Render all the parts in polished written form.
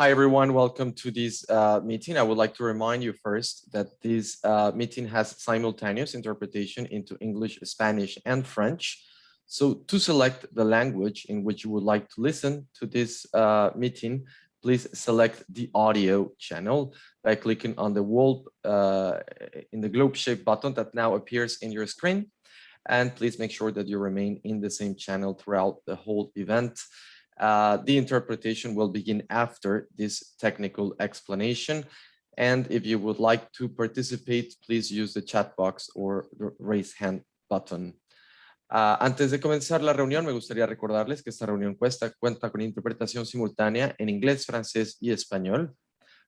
Hi, everyone. Welcome to this meeting. I would like to remind you first that this meeting has simultaneous interpretation into English, Spanish, and French. So to select the language in which you would like to listen to this meeting, please select the audio channel by clicking on the in the globe-shaped button that now appears in your screen. And please make sure that you remain in the same channel throughout the whole event. The interpretation will begin after this technical explanation. And if you would like to participate, please use the chat box or the raise hand button. Antes de comenzar la reunión, me gustaría recordarles que esta reunión cuenta con interpretación simultánea en inglés, francés y español.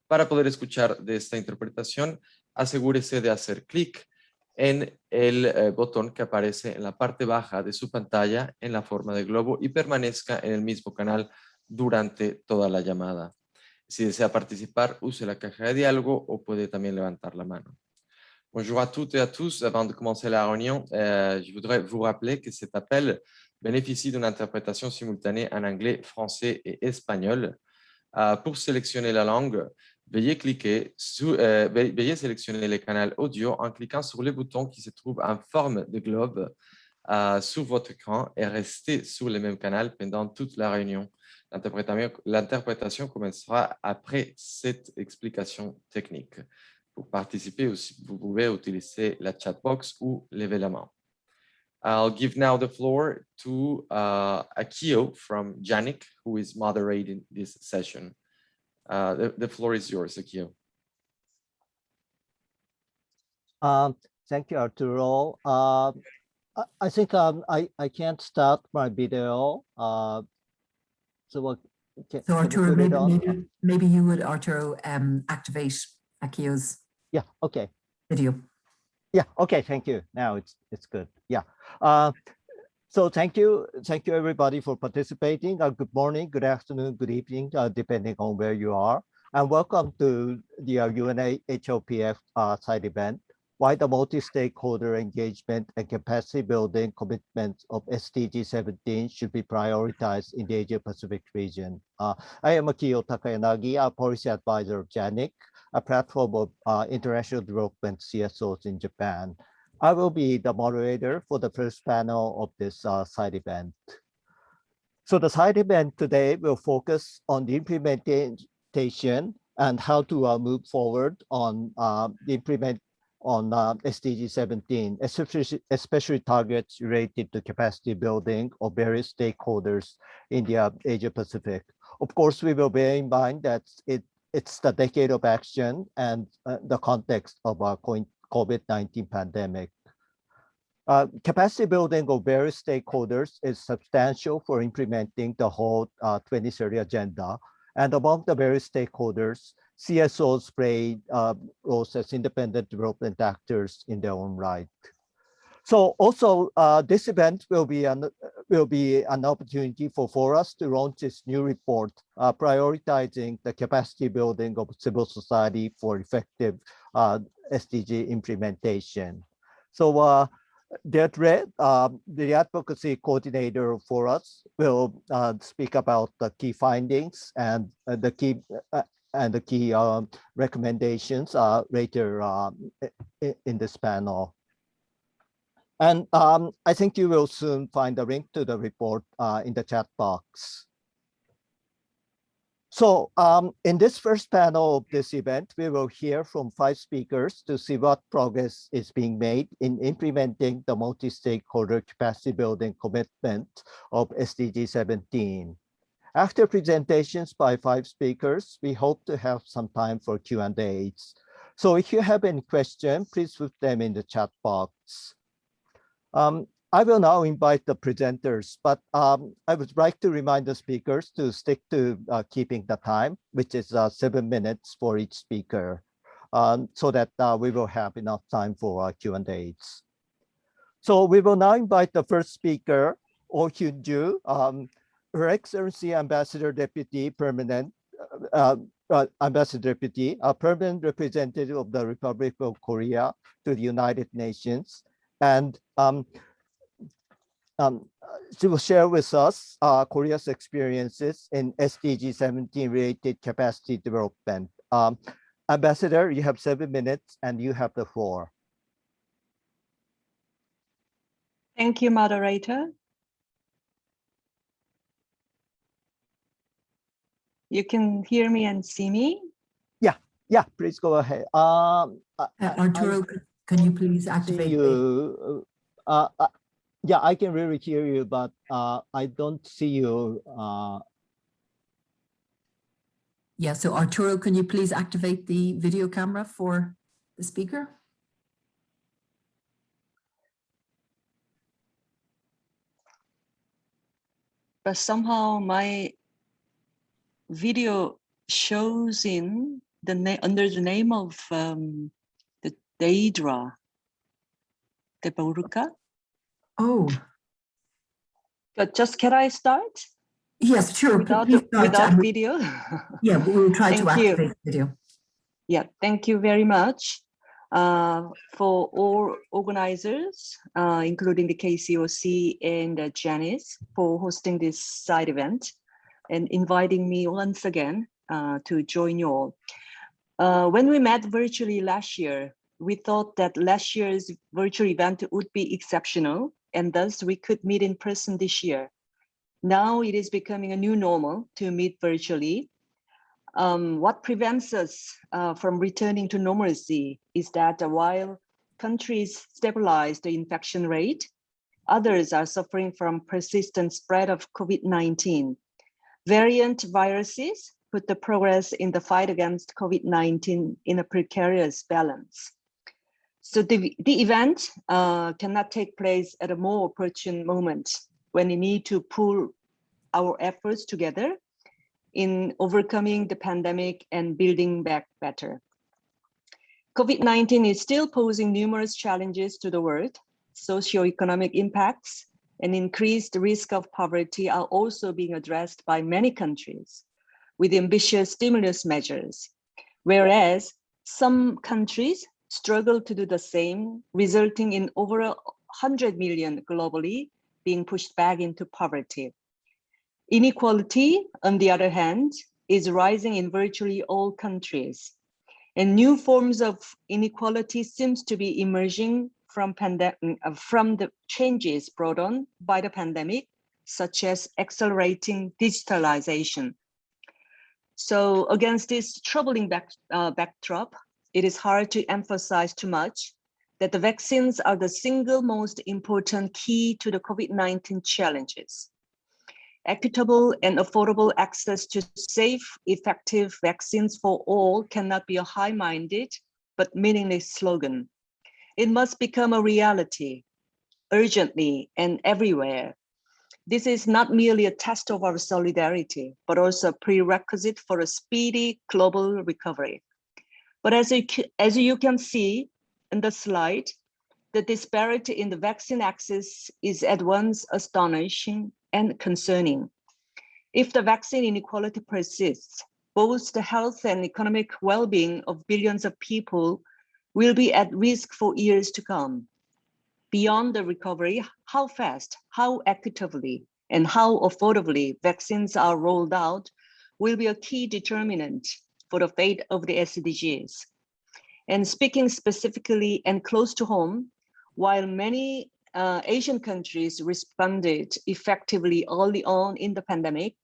Para poder escuchar de esta interpretación, asegúrese de hacer clic en el botón que aparece en la parte baja de su pantalla en la forma de globo y permanezca en el mismo canal durante toda la llamada. Si desea participar, use la caja de diálogo o puede también levantar la mano. Bonjour à toutes et à tous. Avant de commencer la réunion, je voudrais vous rappeler que cet appel bénéficie d'une interprétation simultanée en anglais, français et espagnol. Pour sélectionner la langue, veuillez sélectionner le canal audio en cliquant sur le bouton qui se trouve en forme de globe sur votre écran et restez sur le même canal pendant toute la réunion. L'interprétation commencera après cette explication technique. Pour participer aussi, vous pouvez utiliser la chat box ou lever la main. I'll give now the floor to Akio from JANIC, who is moderating this session. The floor is yours, Akio. Thank you, Arturo. I think I can't start my video. So Arturo, maybe you would, Arturo, activate Akio's video. Yeah, okay, thank you. Now it's good. Yeah. So thank you everybody for participating. Good morning, good afternoon, good evening, depending on where you are. And welcome to the UN HLPF Side event, why the multi-stakeholder engagement and capacity building commitments of SDG17 should be prioritized in the Asia-Pacific region. I am Akio Takayanagi, a policy advisor of JANIC, a platform of international development CSOs in Japan. I will be the moderator for the first panel of this side event. So the side event today will focus on the implementation and how to move forward on SDG 17, especially targets related to capacity building of various stakeholders in the Asia Pacific. Of course, we will bear in mind that it's the decade of action and the context of our COVID-19 pandemic. Capacity building of various stakeholders is substantial for implementing the whole 2030 agenda. And among the various stakeholders, CSOs play roles as independent development actors in their own right. So also, this event will be an opportunity for FORUS to launch this new report, prioritizing the capacity building of civil society for effective SDG implementation. So the advocacy coordinator for us will speak about the key findings and the key recommendations later in this panel. And I think you will soon find a link to the report in the chat box. So in this first panel of this event, we will hear from 5 speakers to see what progress is being made in implementing the multi-stakeholder capacity building commitment of SDG 17. After presentations by 5 speakers, we hope to have some time for Q&As. So if you have any questions, please put them in the chat box. I will now invite the presenters, but I would like to remind the speakers to stick to keeping the time, which is 7 minutes for each speaker, so that we will have enough time for Q&As. So we will now invite the first speaker, Oh Hyun-ju, Her Excellency Ambassador Deputy, Permanent Ambassador Deputy, a permanent representative of the Republic of Korea to the United Nations, and to share with us Korea's experiences in SDG17 related capacity development. Ambassador, you have 7 minutes and you have the floor. Thank you, moderator. You can hear me and see me? Yeah, please go ahead. Arturo, can you please activate you? Yeah, I can really hear you, but I don't see you. Yeah, so Arturo, can you please activate the video camera for the speaker? But somehow my video shows in the under the name of the Deidra de Boruca. Oh. But just can I start? Yes, sure. Without video? Yeah, but we'll try to Thank you. activate the video. Yeah, thank you very much for all organizers, including the KCOC and JANIC, for hosting this side event and inviting me once again to join you all. When we met virtually last year, we thought that last year's virtual event would be exceptional, and thus we could meet in person this year. Now it is becoming a new normal to meet virtually. What prevents us from returning to normalcy is that while countries stabilize the infection rate, others are suffering from persistent spread of COVID-19. Variant viruses put the progress in the fight against COVID-19 in a precarious balance. So the event cannot take place at a more opportune moment when we need to pull our efforts together in overcoming the pandemic and building back better. COVID-19 is still posing numerous challenges to the world. Socioeconomic impacts and increased risk of poverty are also being addressed by many countries with ambitious stimulus measures, whereas some countries struggle to do the same, resulting in over 100 million globally being pushed back into poverty. Inequality, on the other hand, is rising in virtually all countries, and new forms of inequality seems to be emerging from the changes brought on by the pandemic, such as accelerating digitalization. So against this troubling backdrop, it is hard to emphasize too much that the vaccines are the single most important key to the COVID-19 challenges. Equitable and affordable access to safe, effective vaccines for all cannot be a high-minded but meaningless slogan. It must become a reality, urgently and everywhere. This is not merely a test of our solidarity, but also a prerequisite for a speedy global recovery. But as you can see in the slide, the disparity in the vaccine access is at once astonishing and concerning. If the vaccine inequality persists, both the health and economic well-being of billions of people will be at risk for years to come. Beyond the recovery, how fast, how equitably, and how affordably vaccines are rolled out will be a key determinant for the fate of the SDGs. And speaking specifically and close to home, while many Asian countries responded effectively early on in the pandemic,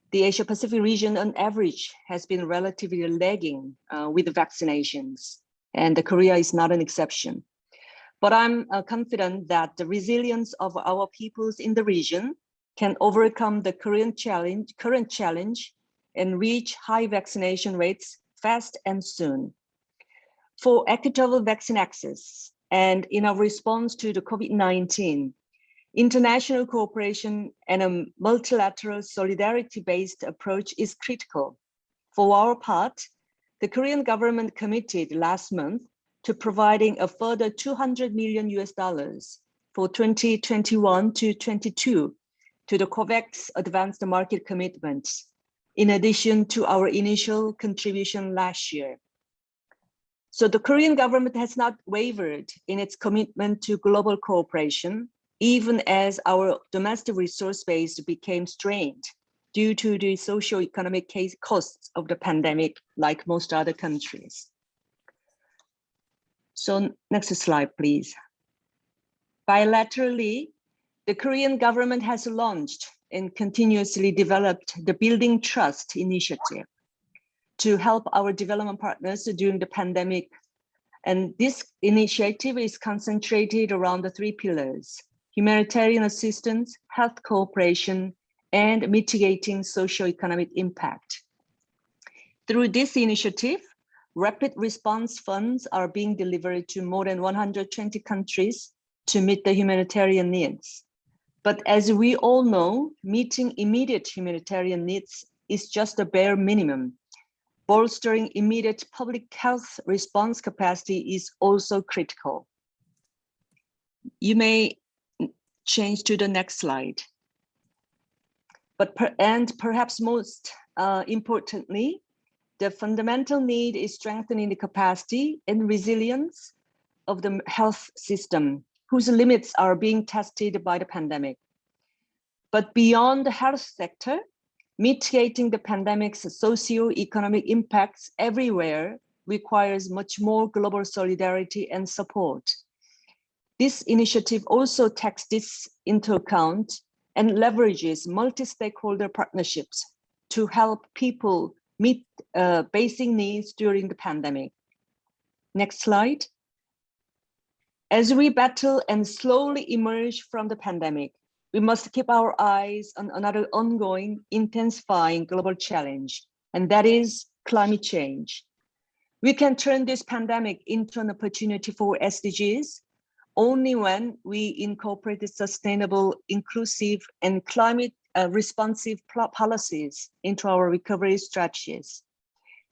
the Asia-Pacific region on average has been relatively lagging with the vaccinations, and Korea is not an exception. But I'm confident that the resilience of our peoples in the region can overcome the current challenge and reach high vaccination rates fast and soon. For equitable vaccine access and in our response to the COVID-19, international cooperation and a multilateral solidarity-based approach is critical. For our part, the Korean government committed last month to providing a further $200 million for 2021 to 22 to the COVAX Advanced Market Commitments, in addition to our initial contribution last year. So the Korean government has not wavered in its commitment to global cooperation, even as our domestic resource base became strained due to the socio-economic costs of the pandemic, like most other countries. So next slide, please. Bilaterally, the Korean government has launched and continuously developed the Building Trust initiative to help our development partners during the pandemic. And this initiative is concentrated around the 3 pillars: humanitarian assistance, health cooperation, and mitigating socio-economic impact. Through this initiative, rapid response funds are being delivered to more than 120 countries to meet the humanitarian needs. But as we all know, meeting immediate humanitarian needs is just a bare minimum. Bolstering immediate public health response capacity is also critical. You may change to the next slide. But perhaps most importantly, the fundamental need is strengthening the capacity and resilience of the health system, whose limits are being tested by the pandemic. But beyond the health sector, mitigating the pandemic's socio-economic impacts everywhere requires much more global solidarity and support. This initiative also takes this into account and leverages multi-stakeholder partnerships to help people meet basic needs during the pandemic. Next slide. As we battle and slowly emerge from the pandemic, we must keep our eyes on another ongoing, intensifying global challenge, and that is climate change. We can turn this pandemic into an opportunity for SDGs only when we incorporate sustainable, inclusive, and climate responsive policies into our recovery strategies.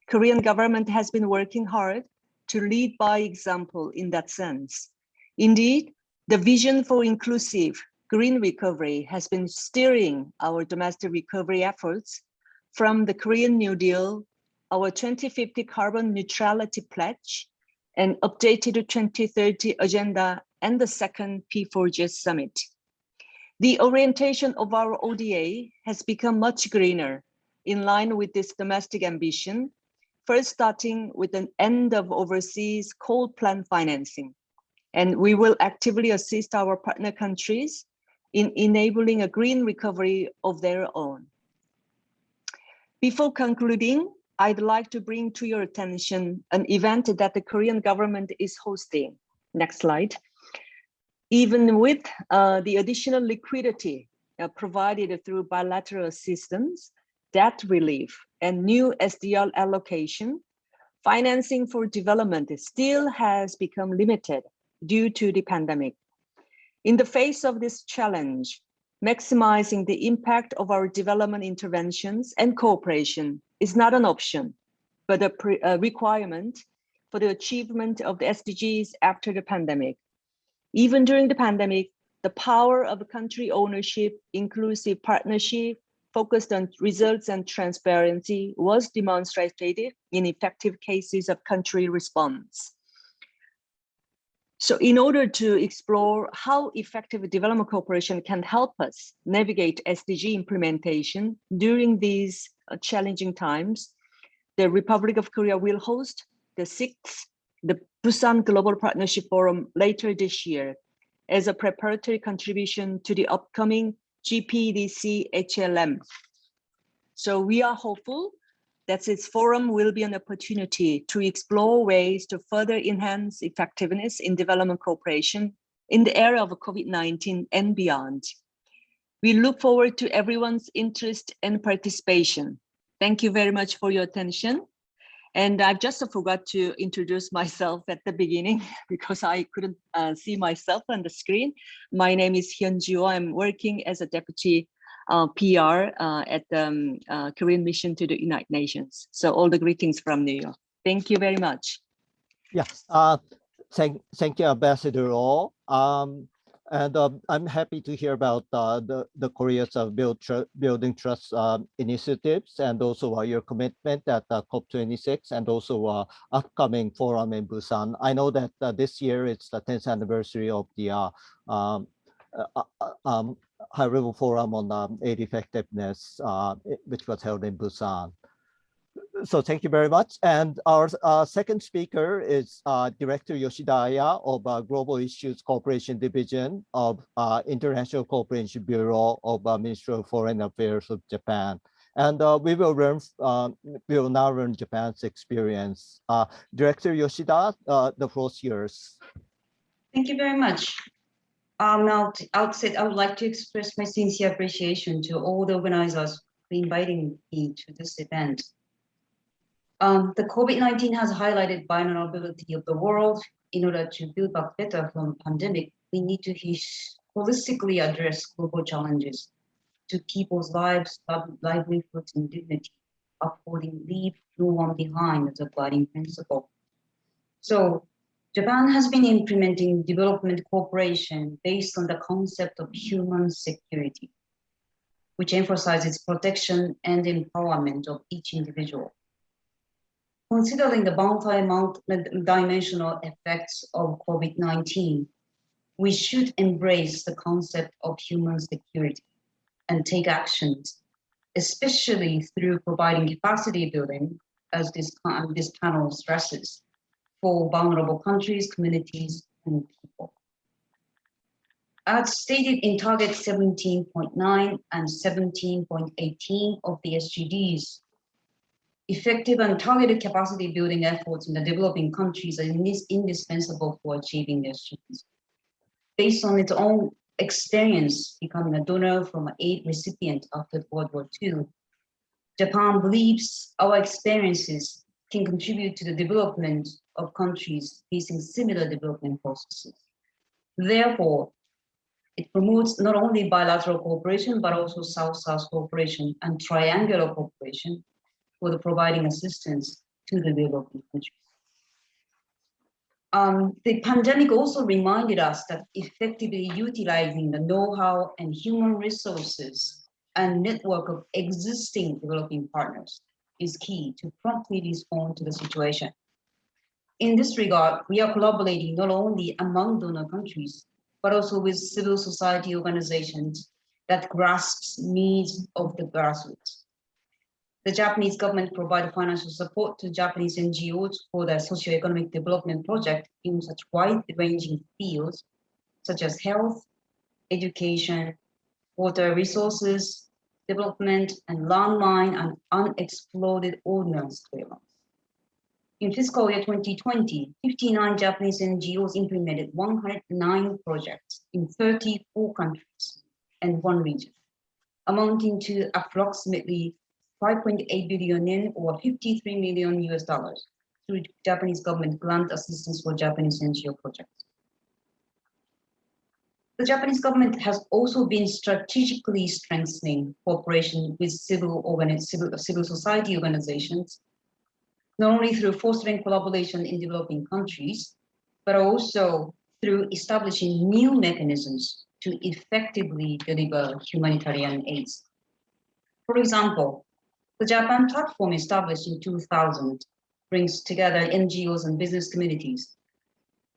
Korean government has been working hard to lead by example in that sense. Indeed, the vision for inclusive green recovery has been steering our domestic recovery efforts from the Korean New Deal, our 2050 carbon neutrality pledge, and updated 2030 agenda and the second P4G summit. The orientation of our ODA has become much greener in line with this domestic ambition, first starting with an end of overseas coal plant financing. And we will actively assist our partner countries in enabling a green recovery of their own. Before concluding, I'd like to bring to your attention an event that the Korean government is hosting. Next slide. Even with the additional liquidity provided through bilateral assistance, debt relief, and new SDR allocation, financing for development still has become limited due to the pandemic. In the face of this challenge, maximizing the impact of our development interventions and cooperation is not an option, but a requirement for the achievement of the SDGs after the pandemic. Even during the pandemic, the power of country ownership, inclusive partnership, focused on results and transparency was demonstrated in effective cases of country response. So in order to explore how effective development cooperation can help us navigate SDG implementation during these challenging times, the Republic of Korea will host the 6th, the Busan Global Partnership Forum later this year as a preparatory contribution to the upcoming GPDC HLM. So we are hopeful that this forum will be an opportunity to explore ways to further enhance effectiveness in development cooperation in the era of COVID-19 and beyond. We look forward to everyone's interest and participation. Thank you very much for your attention. And I just forgot to introduce myself at the beginning because I couldn't see myself on the screen. My name is Hyun-Joo. I'm working as a deputy PR at the Korean mission to the United Nations. So all the greetings from New York. Thank you very much. Yeah, thank you, Ambassador Oh. I'm happy to hear about the Korea's building trust initiatives and also your commitment at COP26 and also upcoming forum in Busan. I know that this year it's the 10th anniversary of the high-level forum on aid effectiveness, which was held in Busan. So thank you very much. And our second speaker is Director Yoshida of Global Issues Cooperation Division of International Cooperation Bureau of Ministry of Foreign Affairs of Japan. And we will now learn Japan's experience. Director Yoshida, the floor is yours. Thank you very much. Now, at the outset, I would like to express my sincere appreciation to all the organizers for inviting me to this event. The COVID-19 has highlighted vulnerability of the world. In order to build back better from the pandemic, we need to holistically address global challenges to people's lives, livelihoods, and dignity, upholding leave no one behind as a guiding principle. So Japan has been implementing development cooperation based on the concept of human security, which emphasizes protection and empowerment of each individual. Considering the multi-dimensional effects of COVID-19, we should embrace the concept of human security and take actions, especially through providing capacity building, as this panel stresses, for vulnerable countries, communities, and people. As stated in Target 17.9 and 17.18 of the SDGs, effective and targeted capacity building efforts in the developing countries are indispensable for achieving their SDGs. Based on its own experience becoming a donor from an aid recipient after World War II, Japan believes our experiences can contribute to the development of countries facing similar development processes. Therefore, it promotes not only bilateral cooperation, but also South-South cooperation and triangular cooperation for the providing assistance to the developing countries. The pandemic also reminded us that effectively utilizing the know-how and human resources and network of existing developing partners is key to promptly respond to the situation. In this regard, we are collaborating not only among donor countries, but also with civil society organizations that grasps needs of the grassroots. The Japanese government provided financial support to Japanese NGOs for their socio-economic development project in such wide-ranging fields, such as health, education, water resources, development, and landmine and unexploded ordnance clearance. In fiscal year 2020, 59 Japanese NGOs implemented 109 projects in 34 countries and 1 region, amounting to approximately 5.8 billion yen or $53 million through Japanese government grant assistance for Japanese NGO projects. The Japanese government has also been strategically strengthening cooperation with civil society organizations, not only through fostering collaboration in developing countries, but also through establishing new mechanisms to effectively deliver humanitarian aid. For example, the Japan platform established in 2000 brings together NGOs and business communities,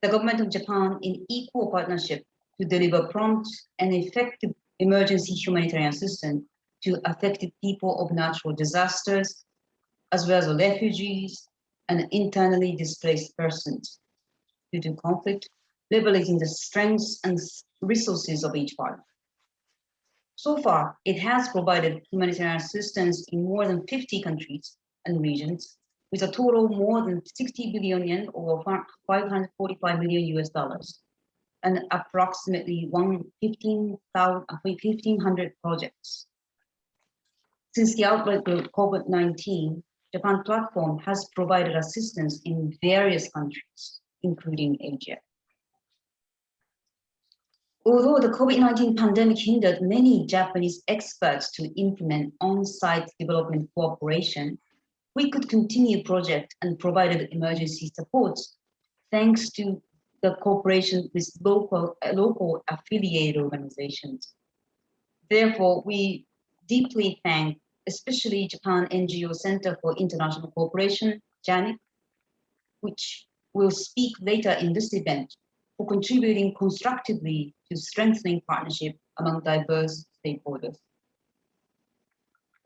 the government of Japan in equal partnership to deliver prompt and effective emergency humanitarian assistance to affected people of natural disasters, as well as refugees and internally displaced persons due to conflict, leveraging the strengths and resources of each party. So far, it has provided humanitarian assistance in more than 50 countries and regions, with a total of more than 60 billion yen or $545 million, and approximately 1,500 projects. Since the outbreak of COVID-19, Japan platform has provided assistance in various countries, including Asia. Although the COVID-19 pandemic hindered many Japanese experts to implement on-site development cooperation, we could continue project and provided emergency support thanks to the cooperation with local affiliated organizations. Therefore, we deeply thank especially Japan NGO Center for International Cooperation, JANIC, which will speak later in this event, for contributing constructively to strengthening partnership among diverse stakeholders.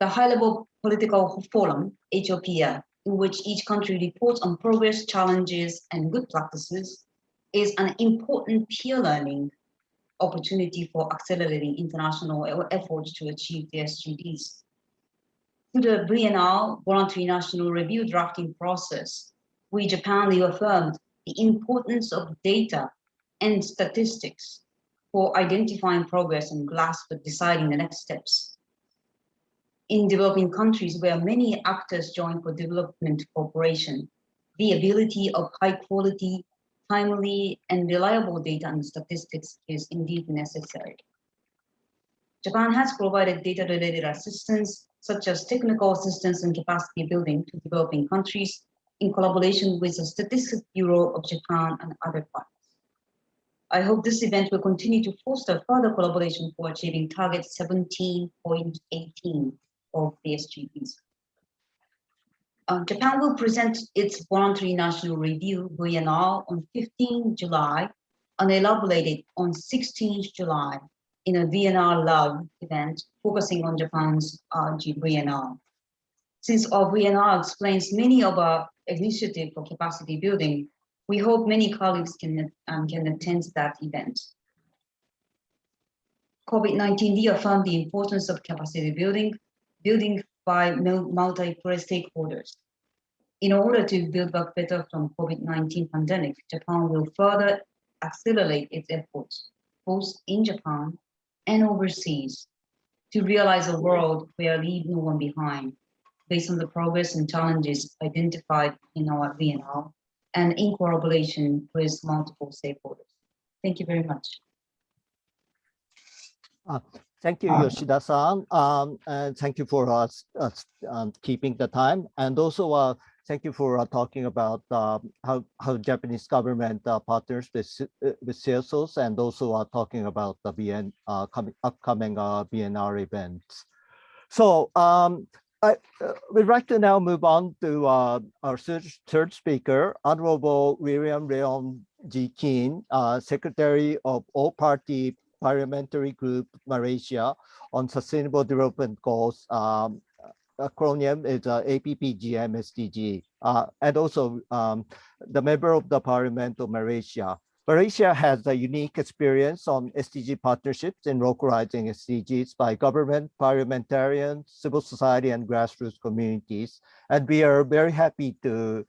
The high-level political forum, HLPF, in which each country reports on progress, challenges, and good practices, is an important peer learning opportunity for accelerating international efforts to achieve the SDGs. Through the VNR, Voluntary National Review drafting process, we, Japan, reaffirmed the importance of data and statistics for identifying progress and grasp of deciding the next steps. In developing countries where many actors join for development cooperation, the ability of high quality, timely, and reliable data and statistics is indeed necessary. Japan has provided data-related assistance, such as technical assistance and capacity building to developing countries in collaboration with the Statistics Bureau of Japan and other partners. I hope this event will continue to foster further collaboration for achieving target 17.18 of the SDGs. Japan will present its voluntary national review, VNR, on 15 July and elaborated on 16 July in a VNR Lab event focusing on Japan's VNR. Since our VNR explains many of our initiatives for capacity building, we hope many colleagues can attend that event. COVID-19 reaffirmed the importance of capacity building by multiple stakeholders. In order to build back better from COVID-19 pandemic, Japan will further accelerate its efforts, both in Japan and overseas, to realize a world where we leave no one behind, based on the progress and challenges identified in our VNR and in collaboration with multiple stakeholders. Thank you very much. Thank you, Yoshida-san, and thank you for keeping the time, and also thank you for talking about how Japanese government partners with CSOs, and also talking about the upcoming BNR events. So we'd like to now move on to our third speaker, Honorable William Leon G. Keen, Secretary of All-Party Parliamentary Group Malaysia on Sustainable Development Goals. Acronym is APPGM SDG, and also the member of the Parliament of Malaysia. Malaysia has a unique experience on SDG partnerships in localizing SDGs by government, parliamentarians, civil society, and grassroots communities. And we are very happy to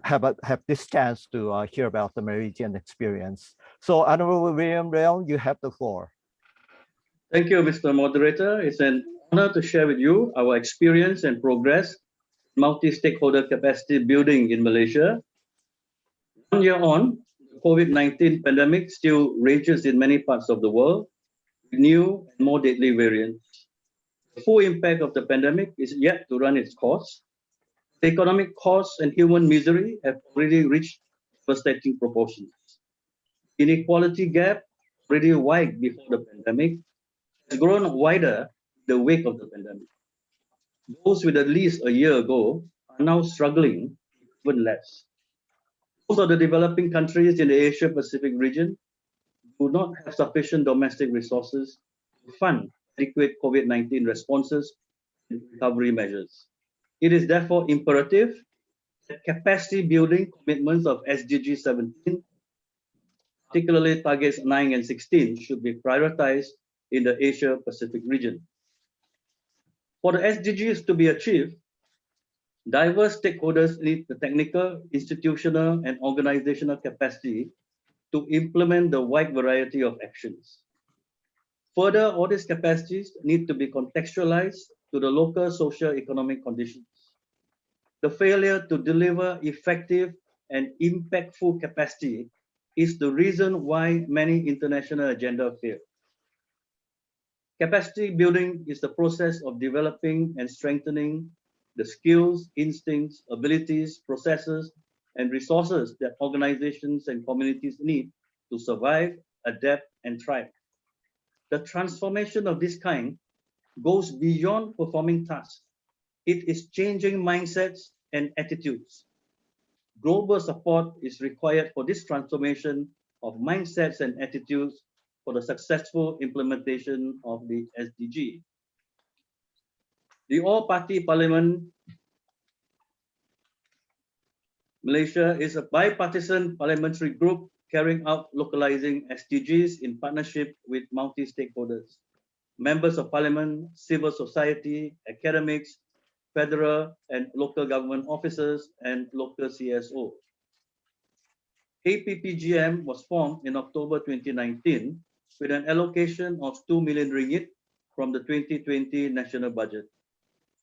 have this chance to hear about the Malaysian experience. So Honorable William Leon, you have the floor. Thank you, Mr. Moderator. It's an honor to share with you our experience and progress in multi-stakeholder capacity building in Malaysia. 1 year on, the COVID-19 pandemic still rages in many parts of the world with new and more deadly variants. The full impact of the pandemic is yet to run its course. The economic costs and human misery have already reached devastating proportions. Inequality gap, already wide before the pandemic, has grown wider in the wake of the pandemic. Those with at least a year ago are now struggling even less. Most of the developing countries in the Asia-Pacific region do not have sufficient domestic resources to fund adequate COVID-19 responses and recovery measures. It is therefore imperative that capacity building commitments of SDG17, particularly targets 9 and 16, should be prioritized in the Asia-Pacific region. For the SDGs to be achieved, diverse stakeholders need the technical, institutional, and organizational capacity to implement the wide variety of actions. Further, all these capacities need to be contextualized to the local socio-economic conditions. The failure to deliver effective and impactful capacity is the reason why many international agendas fail. Capacity building is the process of developing and strengthening the skills, instincts, abilities, processes, and resources that organizations and communities need to survive, adapt, and thrive. The transformation of this kind goes beyond performing tasks. It is changing mindsets and attitudes. Global support is required for this transformation of mindsets and attitudes for the successful implementation of the SDG. The All-Party Parliament Malaysia is a bipartisan parliamentary group carrying out localizing SDGs in partnership with multi-stakeholders, members of parliament, civil society, academics, federal and local government officers, and local CSO. APPGM was formed in October 2019 with an allocation of 2 million ringgit from the 2020 national budget.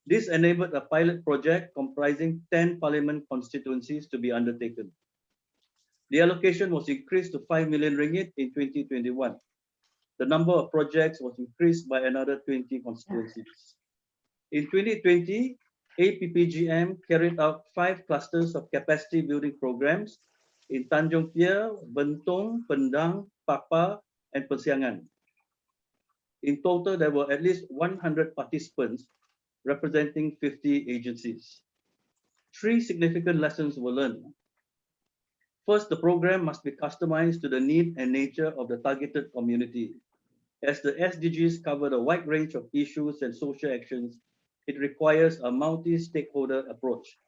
This enabled a pilot project comprising 10 parliament constituencies to be undertaken. The allocation was increased to 5 million ringgit in 2021. The number of projects was increased by another 20 constituencies. In 2020, APPGM carried out 5 clusters of capacity building programs in Tanjung Pier, Bentong, Pendang, Papa, and Persiangan. In total, there were at least 100 participants representing 50 agencies. 3 significant lessons were learned. First, the program must be customized to the need and nature of the targeted community. As the SDGs cover a wide range of issues and social actions, it requires a multi-stakeholder approach.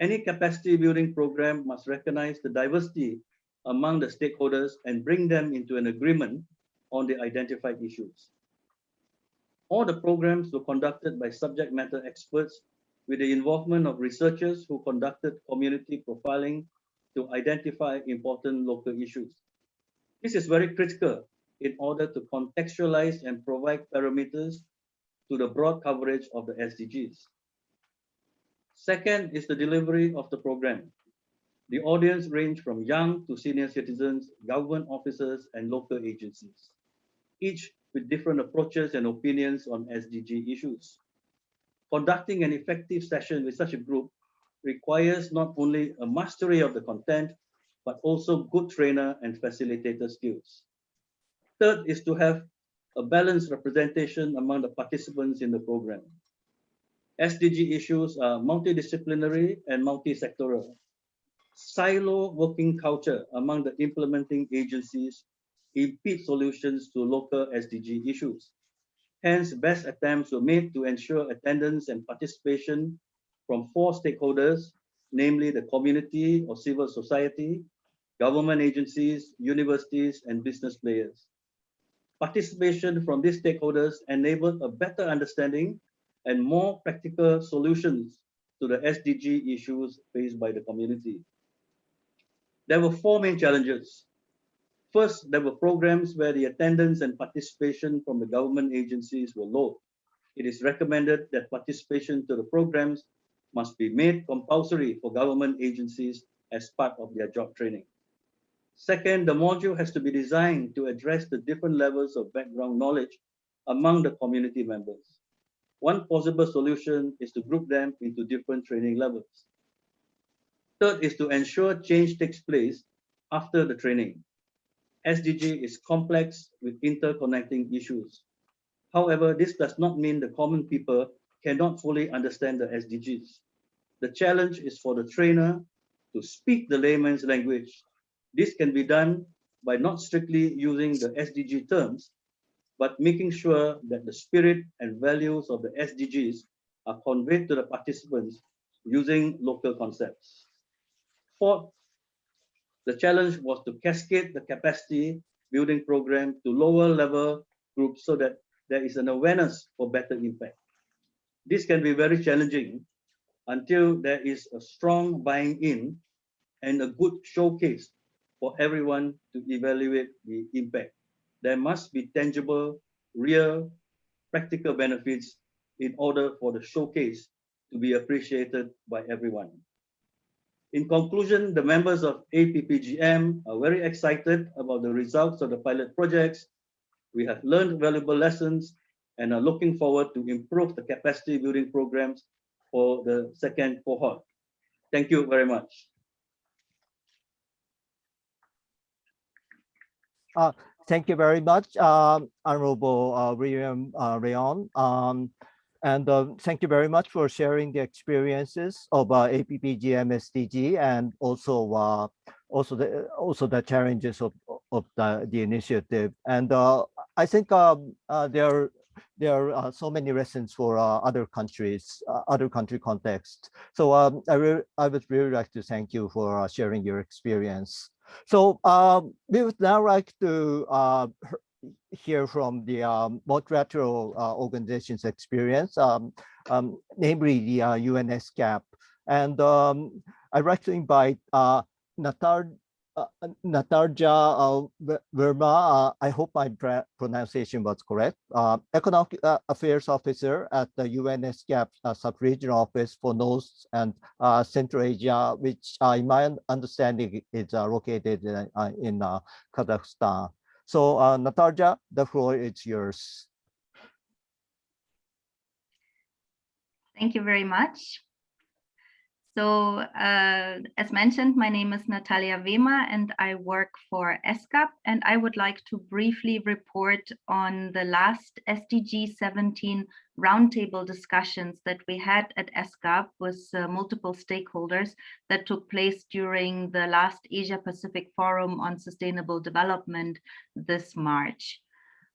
Any capacity building program must recognize the diversity among the stakeholders and bring them into an agreement on the identified issues. All the programs were conducted by subject matter experts with the involvement of researchers who conducted community profiling to identify important local issues. This is very critical in order to contextualize and provide parameters to the broad coverage of the SDGs. Second is the delivery of the program. The audience ranged from young to senior citizens, government officers, and local agencies, each with different approaches and opinions on SDG issues. Conducting an effective session with such a group requires not only a mastery of the content, but also good trainer and facilitator skills. Third is to have a balanced representation among the participants in the program. SDG issues are multidisciplinary and multi-sectoral. Silo working culture among the implementing agencies impede solutions to local SDG issues. Hence, best attempts were made to ensure attendance and participation from 4 stakeholders, namely the community or civil society, government agencies, universities, and business players. Participation from these stakeholders enabled a better understanding and more practical solutions to the SDG issues faced by the community. There were 4 main challenges. First, there were programs where the attendance and participation from the government agencies were low. It is recommended that participation to the programs must be made compulsory for government agencies as part of their job training. Second, the module has to be designed to address the different levels of background knowledge among the community members. One possible solution is to group them into different training levels. Third is to ensure change takes place after the training. SDG is complex with interconnecting issues. However, this does not mean the common people cannot fully understand the SDGs. The challenge is for the trainer to speak the layman's language. This can be done by not strictly using the SDG terms, but making sure that the spirit and values of the SDGs are conveyed to the participants using local concepts. Fourth, the challenge was to cascade the capacity building program to lower level groups so that there is an awareness for better impact. This can be very challenging until there is a strong buying in and a good showcase for everyone to evaluate the impact. There must be tangible, real, practical benefits in order for the showcase to be appreciated by everyone. In conclusion, the members of APPGM are very excited about the results of the pilot projects. We have learned valuable lessons and are looking forward to improve the capacity building programs for the second cohort. Thank you very much. Thank you very much, Honorable William Rayon. And thank you very much for sharing the experiences of APPGM SDG and also the challenges of the initiative. And I think there are so many lessons for other countries, other country contexts. So I would really like to thank you for sharing your experience. So we would now like to hear from the multilateral organization's experience, namely the UNESCAP. And I'd like to invite Natarja Verma, I hope my pronunciation was correct, Economic Affairs Officer at the UNESCAP Sub-Regional Office for North and Central Asia, which in my understanding is located in Kazakhstan. So Natarja, the floor is yours. Thank you very much. So as mentioned, my name is Natalia Vema and I work for ESCAP, and I would like to briefly report on the last SDG17 roundtable discussions that we had at ESCAP with multiple stakeholders that took place during the last Asia-Pacific Forum on Sustainable Development this March.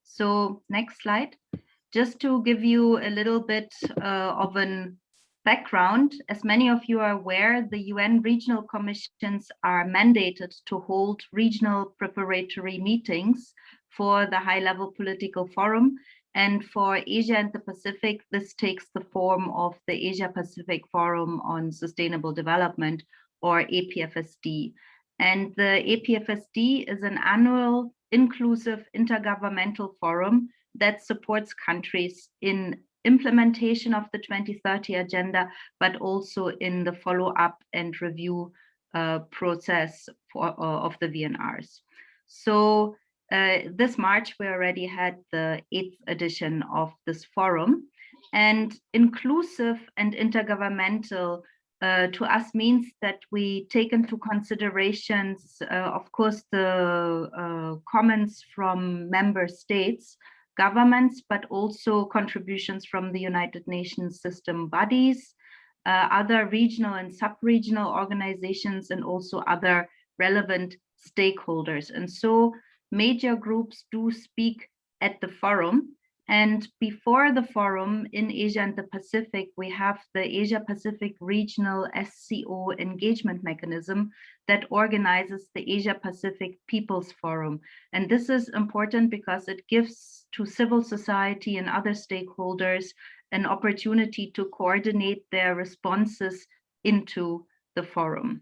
So next slide. Just to give you a little bit of an background, as many of you are aware, the UN regional commissions are mandated to hold regional preparatory meetings for the high-level political forum. And for Asia and the Pacific, this takes the form of the Asia-Pacific Forum on Sustainable Development, or APFSD. And the APFSD is an annual inclusive intergovernmental forum that supports countries in implementation of the 2030 agenda, but also in the follow-up and review process of the VNRs. So this March, we already had the 8th edition of this forum, and inclusive and intergovernmental to us means that we take into considerations, of course, the comments from member states, governments, but also contributions from the United Nations system bodies, other regional and sub-regional organizations, and also other relevant stakeholders. And so major groups do speak at the forum. And before the forum in Asia and the Pacific, we have the Asia-Pacific Regional SCO engagement mechanism that organizes the Asia-Pacific People's Forum. And this is important because it gives to civil society and other stakeholders an opportunity to coordinate their responses into the forum.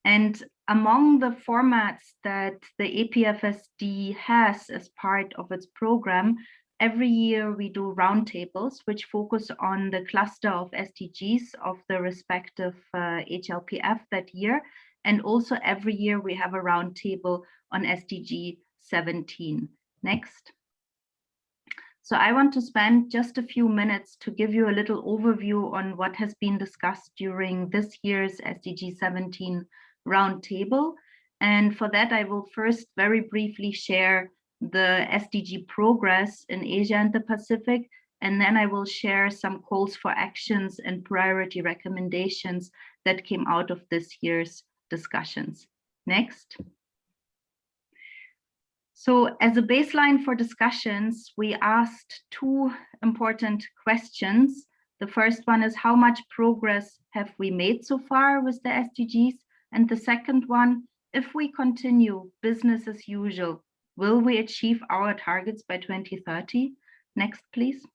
And among the formats that the APFSD has as part of its program, every year we do roundtables which focus on the cluster of SDGs of the respective HLPF that year. And also every year we have a roundtable on SDG 17. Next. So I want to spend just a few minutes to give you a little overview on what has been discussed during this year's SDG 17 roundtable. And for that, I will first very briefly share the SDG progress in Asia and the Pacific, and then I will share some calls for actions and priority recommendations that came out of this year's discussions. Next. So as a baseline for discussions, we asked two important questions. The first one is, how much progress have we made so far with the SDGs? And the second one, if we continue business as usual, will we achieve our targets by 2030? Next, please.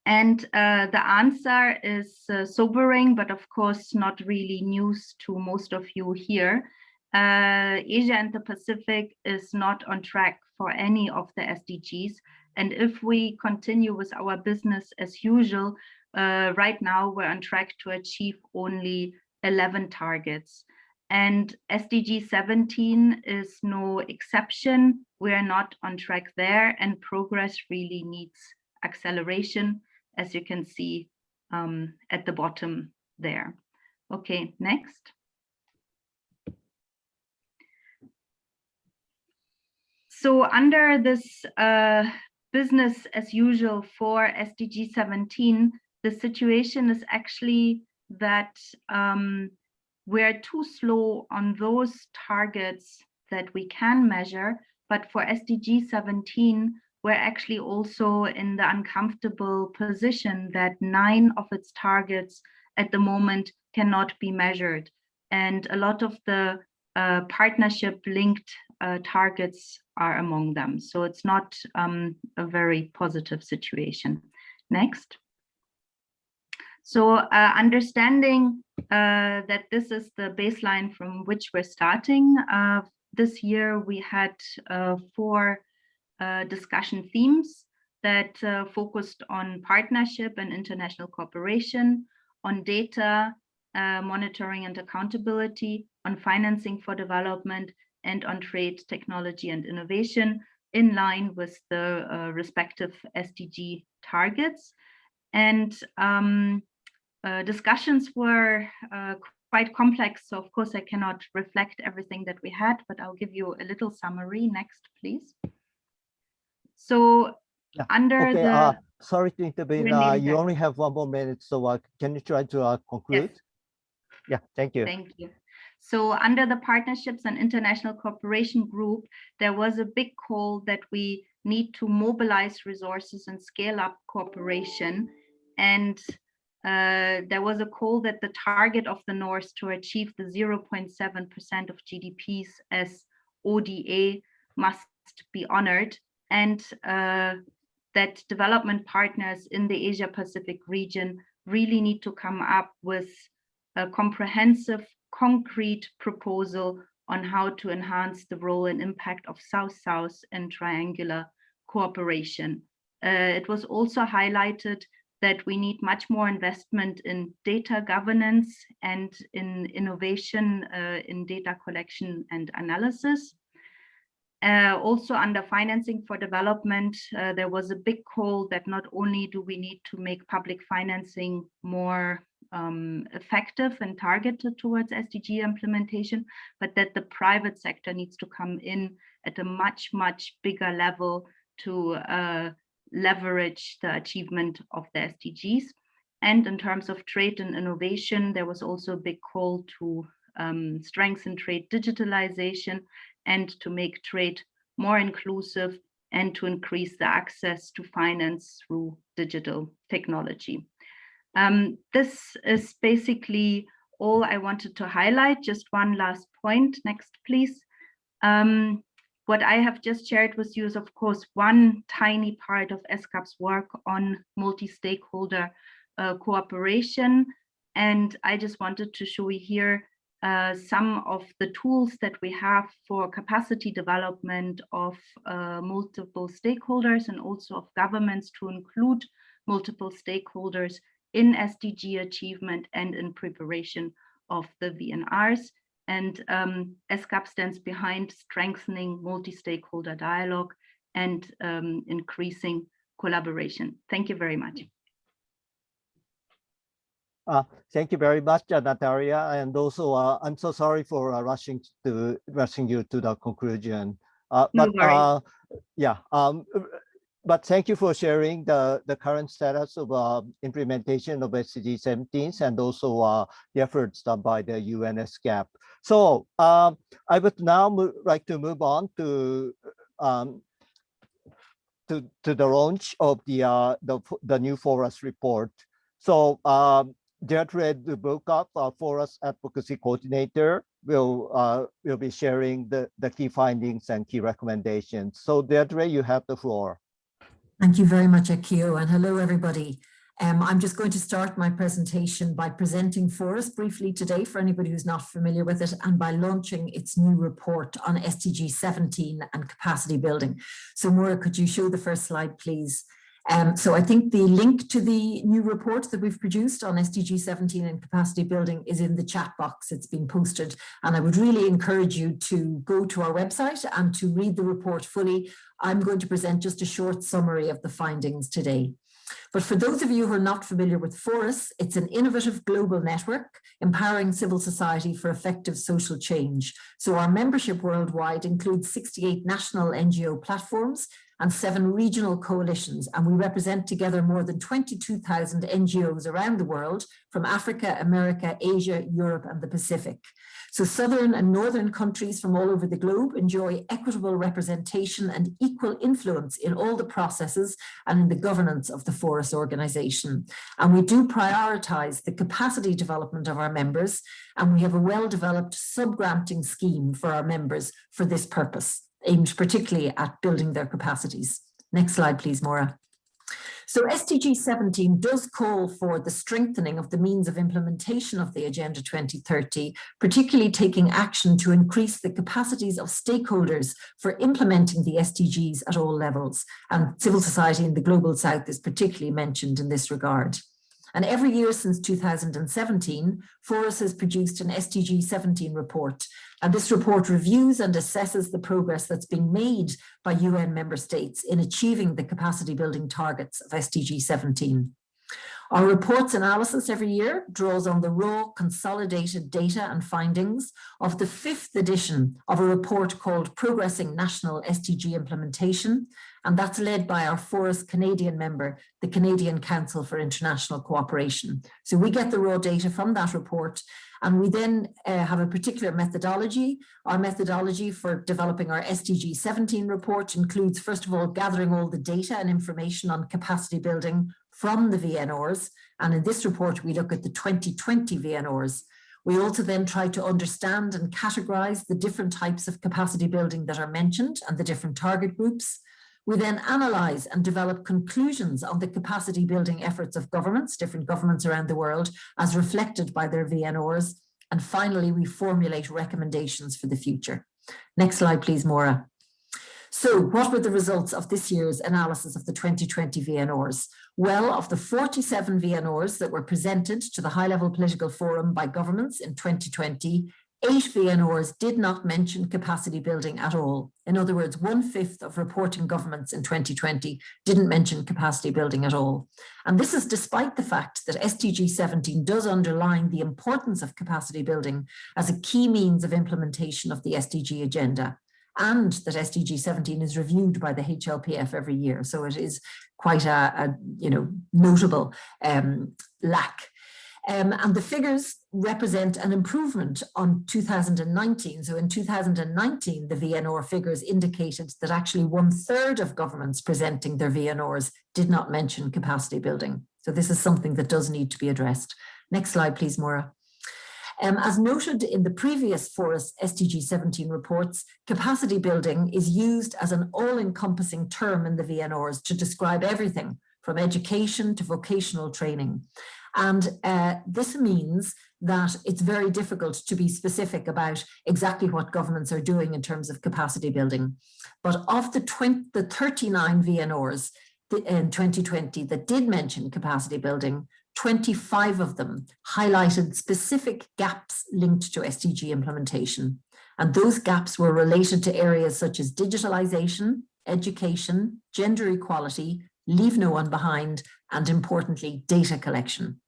And the answer is sobering, but of course not really news to most of you here. Asia and the Pacific is not on track for any of the SDGs. And if we continue with our business as usual, right now we're on track to achieve only 11 targets. And SDG 17 is no exception. We are not on track there, and progress really needs acceleration, as you can see at the bottom there. Okay, next. So under this business as usual for SDG 17, the situation is actually that we're too slow on those targets that we can measure, but for SDG 17, we're actually also in the uncomfortable position that 9 of its targets at the moment cannot be measured. And a lot of the partnership linked targets are among them. So it's not a very positive situation. Next. So understanding that this is the baseline from which we're starting, this year we had 4 discussion themes that focused on partnership and international cooperation, on data, monitoring and accountability, on financing for development, and on trade, technology, and innovation, in line with the respective SDG targets. And discussions were quite complex, so of course I cannot reflect everything that we had, but I'll give you a little summary. Next, please. So under the... sorry to intervene, you only have 1 more minute, so can you try to conclude? Yes. Yeah, thank you. Thank you. So under the Partnerships and International Cooperation Group, there was a big call that we need to mobilize resources and scale up cooperation. And there was a call that the target of the North to achieve the 0.7% of GDPs as ODA must be honored, and that development partners in the Asia-Pacific region really need to come up with a comprehensive, concrete proposal on how to enhance the role and impact of South-South and triangular cooperation. It was also highlighted that we need much more investment in data governance and in innovation in data collection and analysis. Also under financing for development, there was a big call that not only do we need to make public financing more effective and targeted towards SDG implementation, but that the private sector needs to come in at a much, much bigger level to leverage the achievement of the SDGs. And in terms of trade and innovation, there was also a big call to strengthen trade digitalization and to make trade more inclusive and to increase the access to finance through digital technology. This is basically all I wanted to highlight. Just one last point. Next, please. What I have just shared with you is, of course, one tiny part of ESCAP's work on multi-stakeholder cooperation. And I just wanted to show you here some of the tools that we have for capacity development of multiple stakeholders and also of governments to include multiple stakeholders in SDG achievement and in preparation of the VNRs. And ESCAP stands behind strengthening multi-stakeholder dialogue and increasing collaboration. Thank you very much. Thank you very much, Natalia. And also, I'm so sorry for rushing you to the conclusion. But thank you for sharing the current status of implementation of SDG 17 and also the efforts done by the UNESCAP. So I would now like to move on to the launch of the new FORUS report. So Deirdre Duboka, our FORUS advocacy coordinator, will be sharing the key findings and key recommendations. So Deirdre, you have the floor. Thank you very much, Akio, and hello, everybody. I'm just going to start my presentation by presenting FORUS briefly today for anybody who's not familiar with it, and by launching its new report on SDG 17 and capacity building. So Maura, could you show the first slide, please? So I think the link to the new report that we've produced on SDG 17 and capacity building is in the chat box. It's been posted, and I would really encourage you to go to our website and to read the report fully. I'm going to present just a short summary of the findings today. But for those of you who are not familiar with FORUS, it's an innovative global network empowering civil society for effective social change. So our membership worldwide includes 68 national NGO platforms and 7 regional coalitions, and we represent together more than 22,000 NGOs around the world from Africa, America, Asia, Europe, and the Pacific. So southern and northern countries from all over the globe enjoy equitable representation and equal influence in all the processes and in the governance of the FORUS organization. And we do prioritize the capacity development of our members, and we have a well-developed sub-granting scheme for our members for this purpose, aimed particularly at building their capacities. Next slide, please, Maura. So SDG 17 does call for the strengthening of the means of implementation of the Agenda 2030, particularly taking action to increase the capacities of stakeholders for implementing the SDGs at all levels. And civil society in the Global South is particularly mentioned in this regard. And every year since 2017, FORUS has produced an SDG 17 report. And this report reviews and assesses the progress that's being made by UN member states in achieving the capacity building targets of SDG 17. Our report's analysis every year draws on the raw consolidated data and findings of the 5th edition of a report called Progressing National SDG Implementation, and that's led by our FORUS Canadian member, the Canadian Council for International Cooperation. So we get the raw data from that report, and we then have a particular methodology. Our methodology for developing our SDG 17 report includes, first of all, gathering all the data and information on capacity building from the VNRs. And in this report, we look at the 2020 VNRs. We also then try to understand and categorize the different types of capacity building that are mentioned and the different target groups. We then analyze and develop conclusions on the capacity building efforts of governments, different governments around the world, as reflected by their VNRs. And finally, we formulate recommendations for the future. Next slide, please, Maura. So what were the results of this year's analysis of the 2020 VNRs? Well, of the 47 VNRs that were presented to the high-level political forum by governments in 2020, 8 VNRs did not mention capacity building at all. In other words, 1/5 of reporting governments in 2020 didn't mention capacity building at all. And this is despite the fact that SDG 17 does underline the importance of capacity building as a key means of implementation of the SDG agenda, and that SDG 17 is reviewed by the HLPF every year. So it is quite a notable lack. And the figures represent an improvement on 2019. So in 2019, the VNR figures indicated that actually 1/3 of governments presenting their VNRs did not mention capacity building. So this is something that does need to be addressed. Next slide, please, Maura. As noted in the previous FORUS SDG 17 reports, capacity building is used as an all-encompassing term in the VNRs to describe everything from education to vocational training. And this means that it's very difficult to be specific about exactly what governments are doing in terms of capacity building. But of the 39 VNRs in 2020 that did mention capacity building, 25 of them highlighted specific gaps linked to SDG implementation. And those gaps were related to areas such as digitalization, education, gender equality, leave no one behind, and importantly, data collection.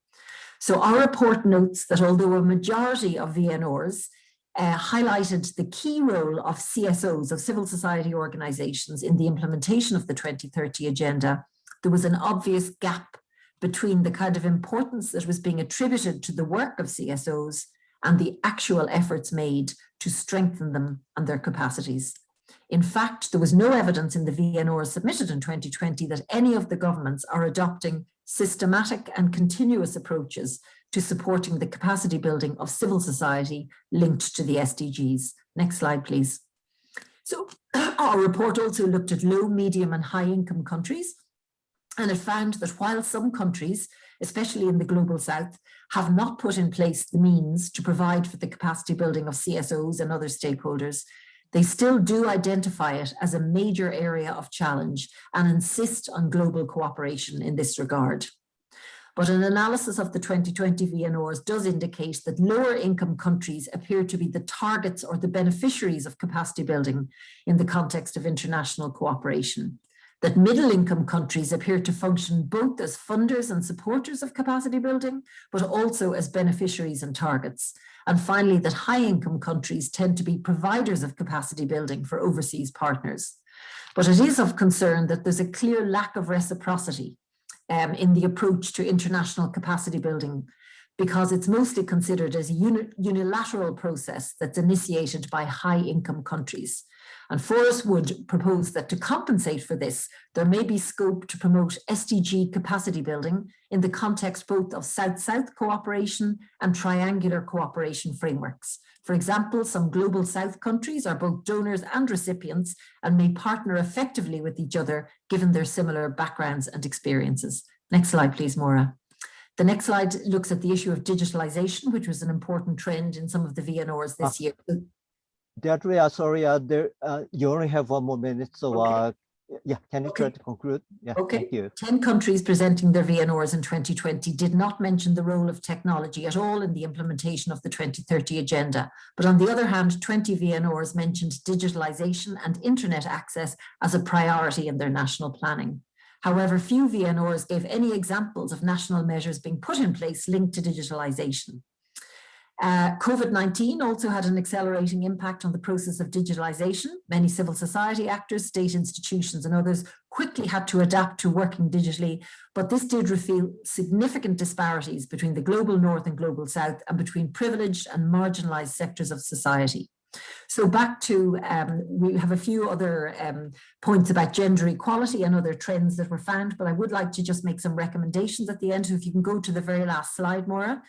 So our report notes that although a majority of VNRs highlighted the key role of CSOs, of civil society organizations, in the implementation of the 2030 agenda, there was an obvious gap between the kind of importance that was being attributed to the work of CSOs and the actual efforts made to strengthen them and their capacities. In fact, there was no evidence in the VNR submitted in 2020 that any of the governments are adopting systematic and continuous approaches to supporting the capacity building of civil society linked to the SDGs. Next slide, please. So our report also looked at low, medium, and high income countries. And it found that while some countries, especially in the Global South, have not put in place the means to provide for the capacity building of CSOs and other stakeholders, they still do identify it as a major area of challenge and insist on global cooperation in this regard. But an analysis of the 2020 VNRs does indicate that lower income countries appear to be the targets or the beneficiaries of capacity building in the context of international cooperation. that middle-income countries appear to function both as funders and supporters of capacity building, but also as beneficiaries and targets. And finally, that high-income countries tend to be providers of capacity building for overseas partners. But it is of concern that there's a clear lack of reciprocity in the approach to international capacity building, because it's mostly considered as a unilateral process that's initiated by high-income countries. And FORUS would propose that to compensate for this, there may be scope to promote SDG capacity building in the context both of South-South cooperation and triangular cooperation frameworks. For example, some global South countries are both donors and recipients and may partner effectively with each other given their similar backgrounds and experiences. Next slide, please, Maura. The next slide looks at the issue of digitalization, which was an important trend in some of the VNRs this year. Deirdre, sorry, you only have 1 more minute, so Okay. yeah, can you try to conclude? Yeah, okay. Thank you. 10 countries presenting their VNRs in 2020 did not mention the role of technology at all in the implementation of the 2030 agenda. But on the other hand, 20 VNRs mentioned digitalization and internet access as a priority in their national planning. However, few VNRs gave any examples of national measures being put in place linked to digitalization. COVID-19 also had an accelerating impact on the process of digitalization. Many civil society actors, state institutions and others quickly had to adapt to working digitally, but this did reveal significant disparities between the global north and global south and between privileged and marginalized sectors of society. So back to, we have a few other points about gender equality and other trends that were found, but I would like to just make some recommendations at the end. So if you can go to the very last slide, Maura.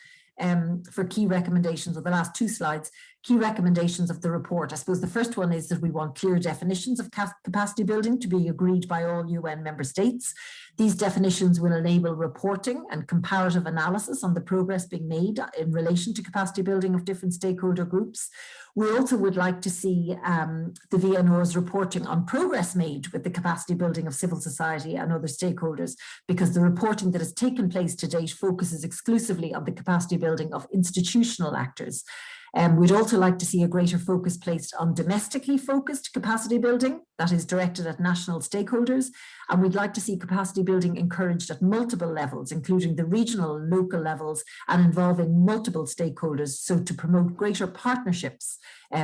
For key recommendations of the last 2 slides, key recommendations of the report. I suppose the first one is that we want clear definitions of capacity building to be agreed by all UN member states. These definitions will enable reporting and comparative analysis on the progress being made in relation to capacity building of different stakeholder groups. We also would like to see the VNR's reporting on progress made with the capacity building of civil society and other stakeholders, because the reporting that has taken place to date focuses exclusively on the capacity building of institutional actors. We'd also like to see a greater focus placed on domestically focused capacity building that is directed at national stakeholders. And we'd like to see capacity building encouraged at multiple levels, including the regional and local levels, and involving multiple stakeholders, so to promote greater partnerships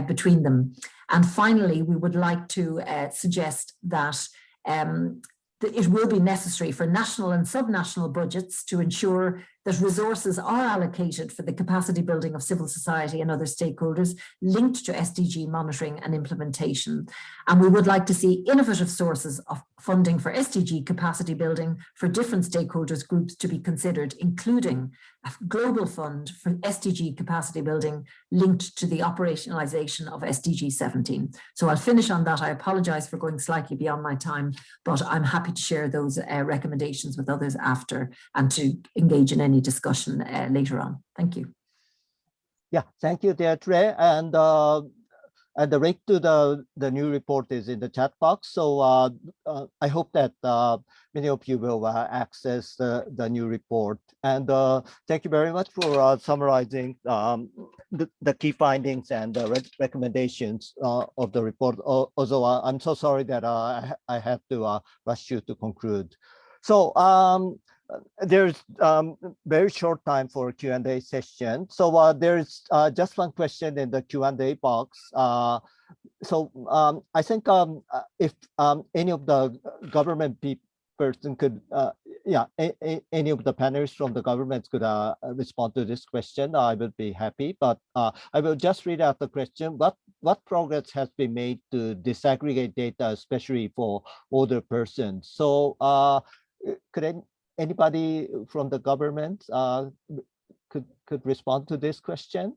between them. And finally, we would like to suggest that it will be necessary for national and subnational budgets to ensure that resources are allocated for the capacity building of civil society and other stakeholders linked to SDG monitoring and implementation. And we would like to see innovative sources of funding for SDG capacity building for different stakeholders groups to be considered, including a global fund for SDG capacity building linked to the operationalization of SDG 17. So I'll finish on that. I apologize for going slightly beyond my time, but I'm happy to share those recommendations with others after and to engage in any discussion later on. Thank you. Yeah, thank you, Deirdre. And the link to the new report is in the chat box. So I hope that many of you will access the new report. And thank you very much for summarizing the key findings and the recommendations of the report. Also, I'm so sorry that I have to rush you to conclude. So there's very short time for Q&A session. So there's just one question in the Q&A box. So I think if any of the government person could, any of the panelists from the government could respond to this question, I would be happy. But I will just read out the question. What progress has been made to disaggregate data, especially for older persons? So could anybody from the government could respond to this question?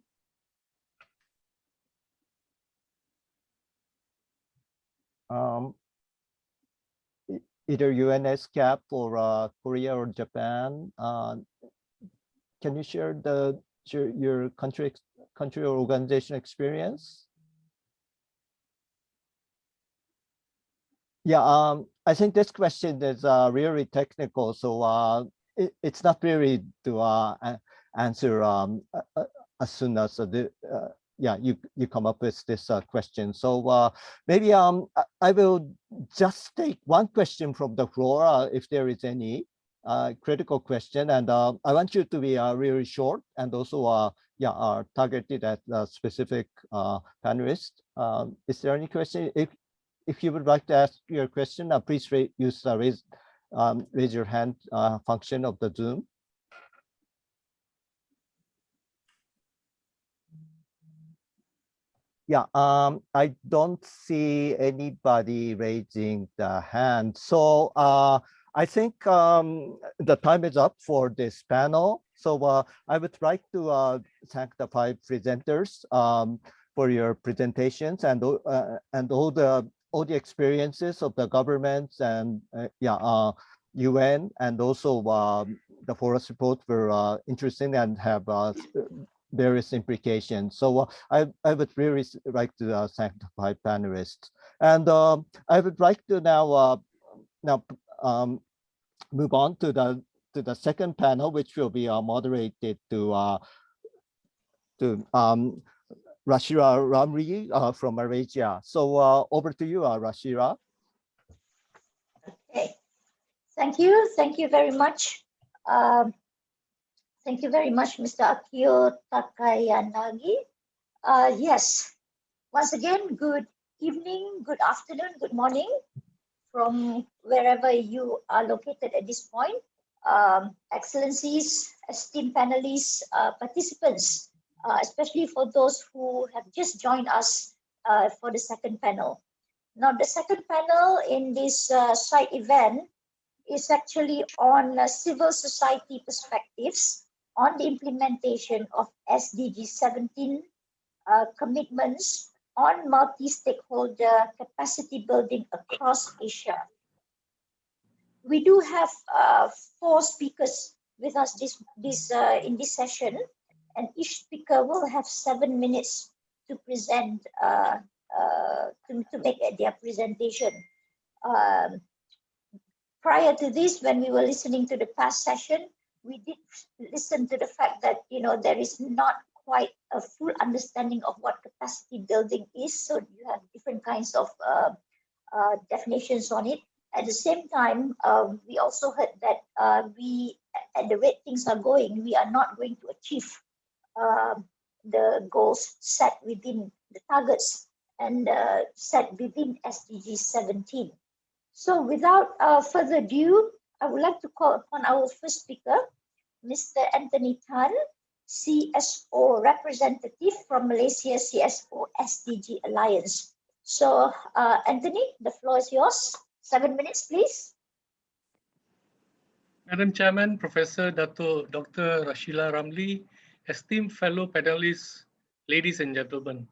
Either UNESCAP or Korea or Japan. Can you share your country or organization experience? Yeah, I think this question is really technical, so it's not really to answer as soon as you come up with this question. So maybe I will just take one question from the floor if there is any critical question. And I want you to be really short and also targeted at the specific panelist. Is there any question? If you would like to ask your question, please use the raise your hand function of the Zoom. Yeah, I don't see anybody raising the hand. So I think the time is up for this panel. So I would like to thank the 5 presenters for your presentations and all the experiences of the governments and UN, and also the FORUS report were interesting and have various implications. So I would really like to thank the 5 panelists. And I would like to now move on to the second panel, which will be moderated to Rashira Ramli from Malaysia. So over to you, Rashira. Okay, thank you very much. Thank you very much, Mr. Akio Takayanagi. Yes, once again, good evening, good afternoon, good morning from wherever you are located at this point. Excellencies, esteemed panelists, participants, especially for those who have just joined us for the second panel. Now, the second panel in this side event is actually on civil society perspectives on the implementation of SDG17 commitments on multi-stakeholder capacity building across Asia. We do have 4 speakers with us in this session, and each speaker will have 7 minutes to present, to make their presentation. Prior to this, when we were listening to the past session, we did listen to the fact that there is not quite a full understanding of what capacity building is. So you have different kinds of definitions on it. At the same time, we also heard that at the rate things are going, we are not going to achieve the goals set within the targets and set within SDG 17. So without further ado, I would like to call upon our first speaker, Mr. Anthony Tan, CSO representative from Malaysia CSO SDG Alliance. So Anthony, the floor is yours. 7 minutes, please. Madam Chairman, Professor Dr. Rashila Ramli, esteemed fellow panelists, ladies and gentlemen,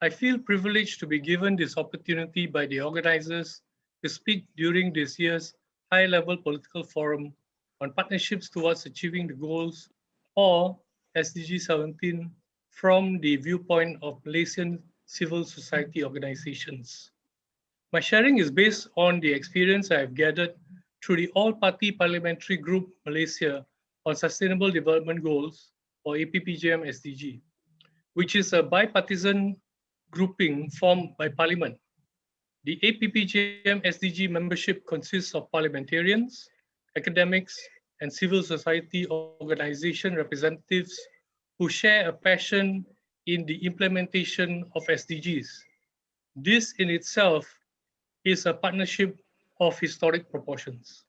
I feel privileged to be given this opportunity by the organizers to speak during this year's high-level political forum on partnerships towards achieving the goals, or SDG 17, from the viewpoint of Malaysian civil society organizations. My sharing is based on the experience I have gathered through the All-Party Parliamentary Group Malaysia on Sustainable Development Goals, or APPGM SDG, which is a bipartisan grouping formed by Parliament. The APPGM SDG membership consists of parliamentarians, academics, and civil society organization representatives who share a passion in the implementation of SDGs. This in itself is a partnership of historic proportions.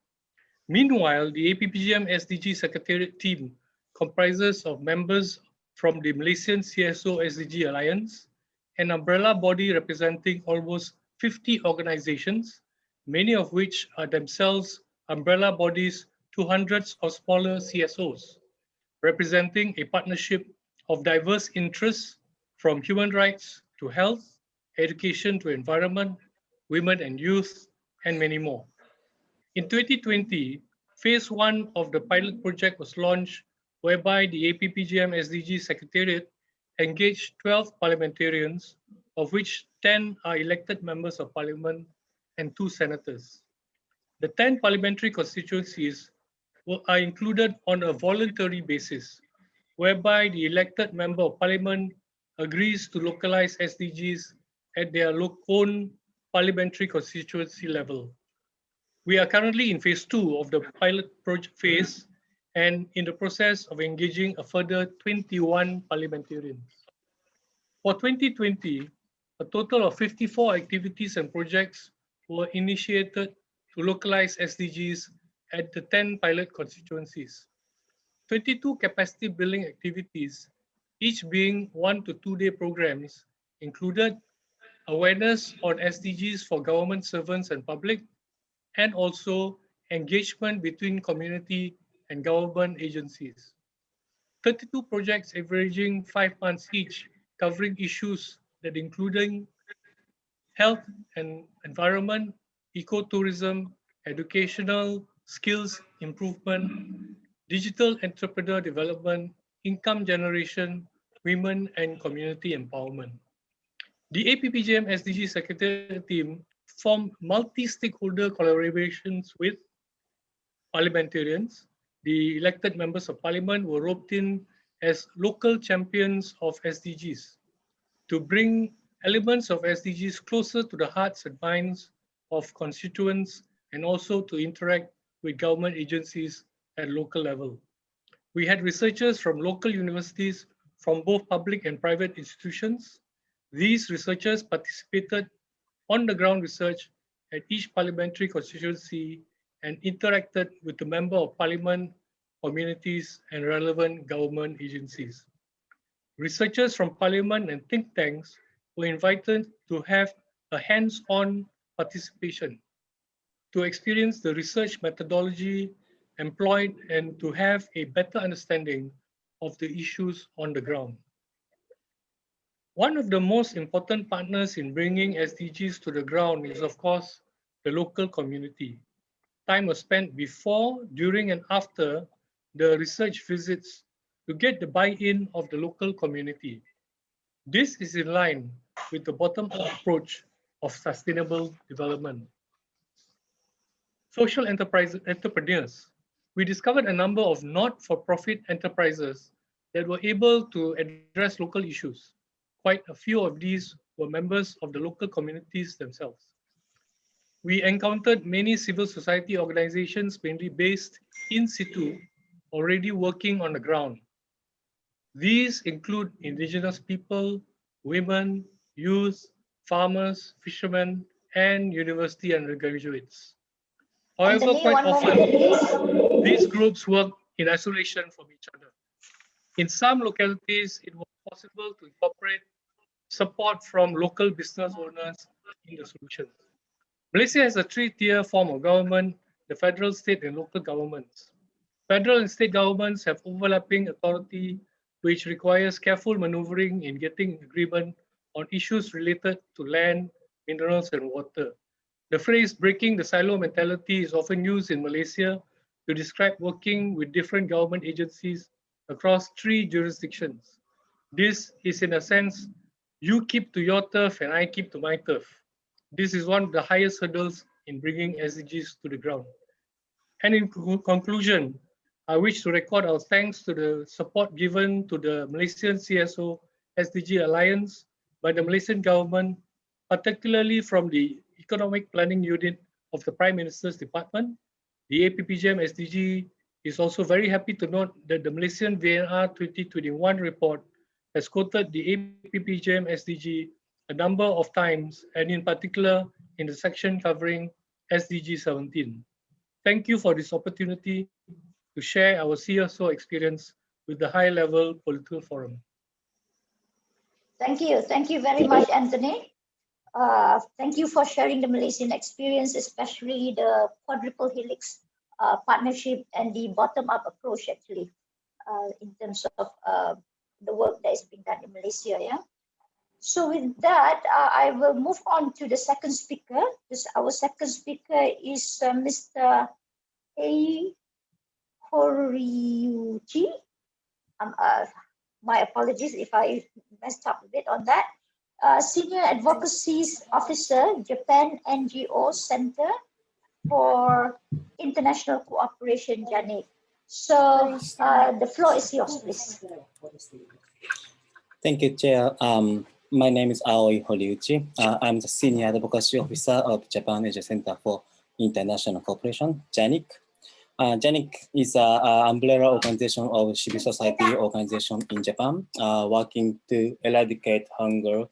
Meanwhile, the APPGM SDG Secretariat team comprises of members from the Malaysian CSO SDG Alliance, an umbrella body representing almost 50 organizations, many of which are themselves umbrella bodies to hundreds of smaller CSOs, representing a partnership of diverse interests from human rights to health, education to environment, women and youth, and many more. In 2020, phase 1 of the pilot project was launched, whereby the APPGM SDG Secretariat engaged 12 parliamentarians, of which 10 are elected members of parliament and 2 senators. The 10 parliamentary constituencies are included on a voluntary basis, whereby the elected member of parliament agrees to localize SDGs at their own parliamentary constituency level. We are currently in phase 2 of the pilot project phase and in the process of engaging a further 21 parliamentarians. For 2020, a total of 54 activities and projects were initiated to localize SDGs at the 10 pilot constituencies. 22 capacity building activities, each being 1 to 2 day programs, included awareness on SDGs for government servants and public, and also engagement between community and government agencies. 32 projects averaging 5 months each, covering issues that including health and environment, ecotourism, educational, skills improvement, digital entrepreneur development, income generation, women and community empowerment. The APPGM SDG Secretariat team formed multi-stakeholder collaborations with parliamentarians. The elected members of parliament were roped in as local champions of SDGs to bring elements of SDGs closer to the hearts and minds of constituents and also to interact with government agencies at local level. We had researchers from local universities from both public and private institutions. These researchers participated on the ground research at each parliamentary constituency and interacted with the member of parliament, communities, and relevant government agencies. Researchers from parliament and think tanks were invited to have a hands-on participation, to experience the research methodology employed and to have a better understanding of the issues on the ground. One of the most important partners in bringing SDGs to the ground is, of course, the local community. Time was spent before, during, and after the research visits to get the buy-in of the local community. This is in line with the bottom-up approach of sustainable development. Social entrepreneurs. We discovered a number of not-for-profit enterprises that were able to address local issues. Quite a few of these were members of the local communities themselves. We encountered many civil society organizations, mainly based in situ, already working on the ground. These include indigenous people, women, youth, farmers, fishermen, and university undergraduates. However, Anthony, quite one often, moment, these groups work in isolation from each other. In some localities, it was possible to incorporate support from local business owners in the solution. Malaysia has a 3-tier form of government, the federal, state, and local governments. Federal and state governments have overlapping authority, which requires careful maneuvering in getting agreement on issues related to land, minerals, and water. The phrase breaking the silo mentality is often used in Malaysia to describe working with different government agencies across 3 jurisdictions. This is, in a sense, you keep to your turf and I keep to my turf. This is one of the highest hurdles in bringing SDGs to the ground. And in conclusion, I wish to record our thanks to the support given to the Malaysian CSO SDG Alliance by the Malaysian government, particularly from the Economic Planning Unit of the Prime Minister's Department. The APPGM SDG is also very happy to note that the Malaysian VNR 2021 report has quoted the APPGM SDG a number of times, and in particular in the section covering SDG 17. Thank you for this opportunity to share our CSO experience with the high-level political forum. Thank you very much, Anthony. Thank you for sharing the Malaysian experience, especially the quadruple helix partnership and the bottom-up approach, actually, in terms of the work that is being done in Malaysia. Yeah. So with that, I will move on to the second speaker. Our second speaker is Mr. Horiyuchi. My apologies if I messed up a bit on that. Senior Advocacy Officer, Japan NGO Center for International Cooperation, JANIC. So the floor is yours, please. Thank you, Chair. My name is Aoi Horiuchi. I'm the Senior Advocacy Officer of Japan Asia Center for International Cooperation, JANIC. JANIC is an umbrella organization of civil society organization in Japan, working to eradicate hunger,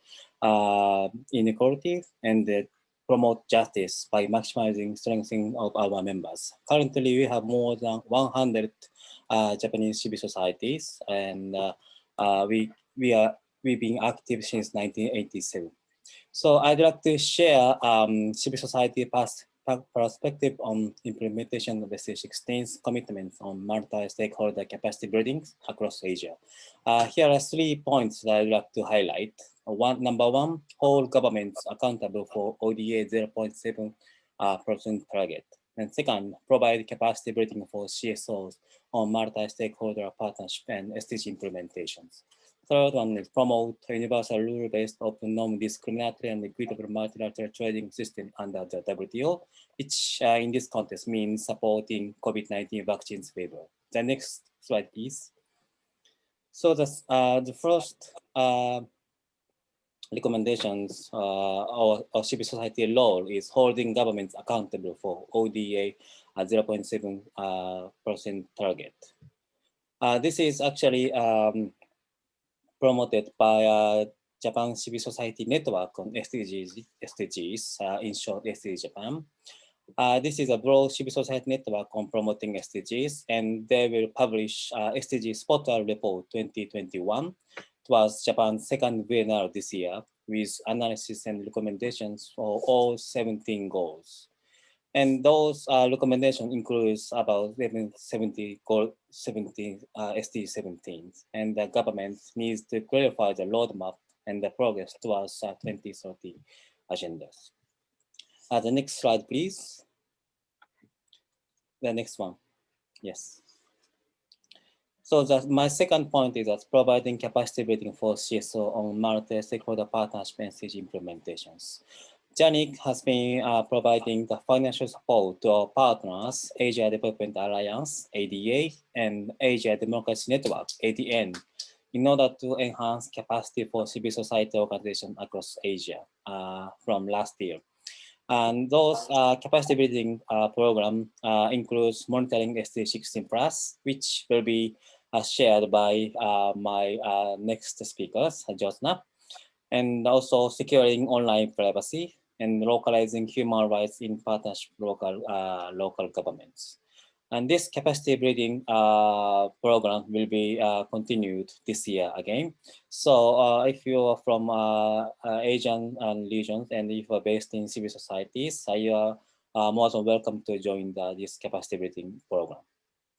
inequality, and promote justice by maximizing strengthening of our members. Currently, we have more than 100 Japanese civil societies, and we've been active since 1987. So I'd like to share civil society perspective on implementation of SDG16's commitments on multi-stakeholder capacity building across Asia. Here are 3 points that I'd like to highlight. Number one, hold governments accountable for ODA 0.7% target. And second, provide capacity building for CSOs on multi-stakeholder partnership and SDG implementations. Third one is promote universal rule-based, open, non-discriminatory, and equitable multilateral trading system under the WTO, which in this context means supporting COVID-19 vaccines waiver. The next slide, please. So the first recommendations or civil society role is holding governments accountable for ODA 0.7% target. This is actually promoted by Japan Civil Society Network on SDGs, in short SDG Japan. This is a broad civil society network on promoting SDGs, and they will publish SDG Spotlight Report 2021. It was Japan's second biennial this year, with analysis and recommendations for all 17 goals. And those recommendations includes about 70 SDG17, and the government needs to clarify the roadmap and the progress towards 2030 agendas. The next slide, please. The next one, yes. So my second point is that providing capacity building for CSO on multi-stakeholder partnership and SDG implementations. JANIC has been providing the financial support to our partners, Asia Development Alliance, ADA, and Asia Democracy Network, ADN, in order to enhance capacity for civil society organizations across Asia from last year. And those capacity building program includes monitoring SDG16 Plus, which will be shared by my next speakers, Josna, and also securing online privacy and localizing human rights in partnership with local governments. And this capacity building program will be continued this year again. So if you are from Asian regions and if you are based in civil societies, you are more than welcome to join this capacity building program.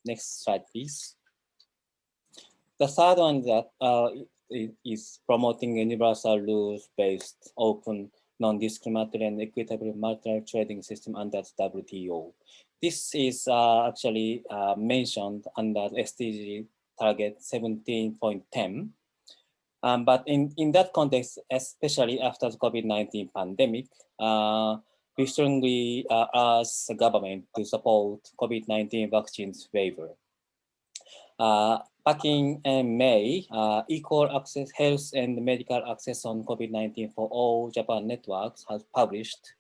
Next slide, please. The third one that is promoting universal rules-based, open, non-discriminatory, and equitable multilateral trading system under the WTO. This is actually mentioned under SDG target 17.10. But in that context, especially after the COVID-19 pandemic, we strongly ask the government to support COVID-19 vaccines waiver. Back in May, equal access, health and medical access on COVID-19 for all Japan networks has published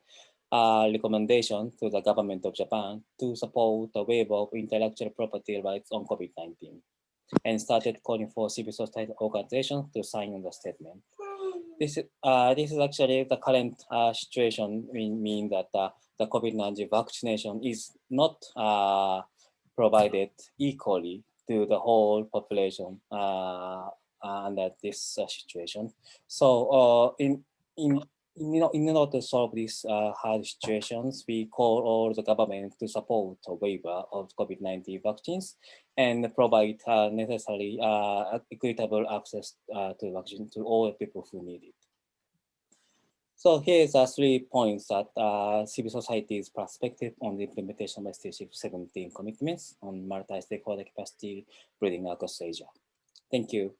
a recommendation to the government of Japan to support the waiver of intellectual property rights on COVID-19 and started calling for civil society organizations to sign on the statement. This is actually the current situation, mean that the COVID-19 vaccination is not provided equally to the whole population under this situation. So in order to solve these hard situations, we call all the government to support a waiver of COVID-19 vaccines and provide necessary equitable access to vaccine to all people who need it. So here's 3 points that civil society's perspective on the implementation of SDG17 commitments on multi-stakeholder capacity building across Asia. Thank you.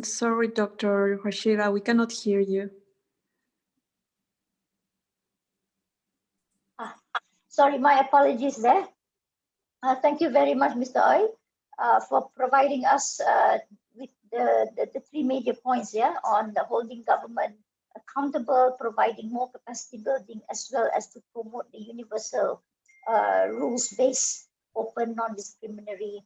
Sorry, Dr. Hoshida, we cannot hear you. Sorry, my apologies there. Thank you very much, Mr. Oi, for providing us with the three major points here on the holding government accountable, providing more capacity building, as well as to promote the universal rules-based, open, non-discriminatory,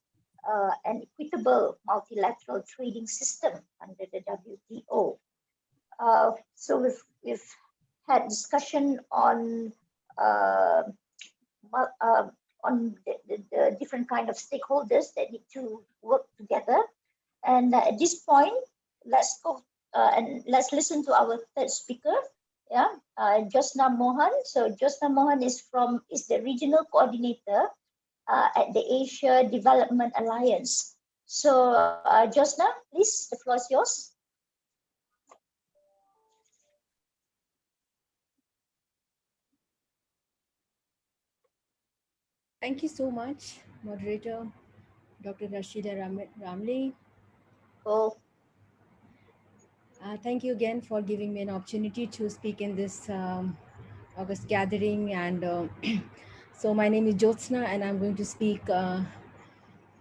and equitable multilateral trading system under the WTO. So we've had discussion on the different kind of stakeholders that need to work together. And at this point, let's go and let's listen to our third speaker. Yeah, Josna Mohan. So Josna Mohan is the regional coordinator at the Asia Development Alliance. So Josna, please, the floor is yours. Thank you so much, moderator, Dr. Rashida Ramli. Oh. Thank you again for giving me an opportunity to speak in this August gathering. And so my name is Jyotsna, and I'm going to speak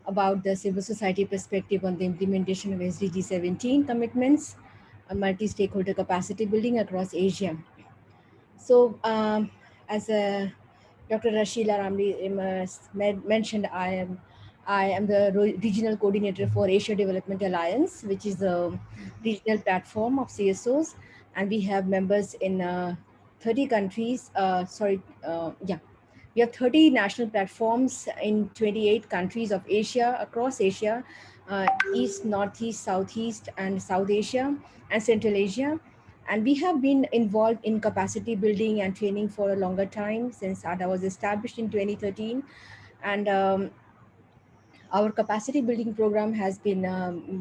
about the civil society perspective on the implementation of SDG 17 commitments on multi-stakeholder capacity building across Asia. So as Dr. Rashila Ramli mentioned, I am the regional coordinator for Asia Development Alliance, which is a regional platform of CSOs, and we have members in 30 countries. We have 30 national platforms in 28 countries of Asia, across Asia, East, Northeast, Southeast, and South Asia, and Central Asia. And we have been involved in capacity building and training for a longer time, since ADA was established in 2013. And our capacity building program has been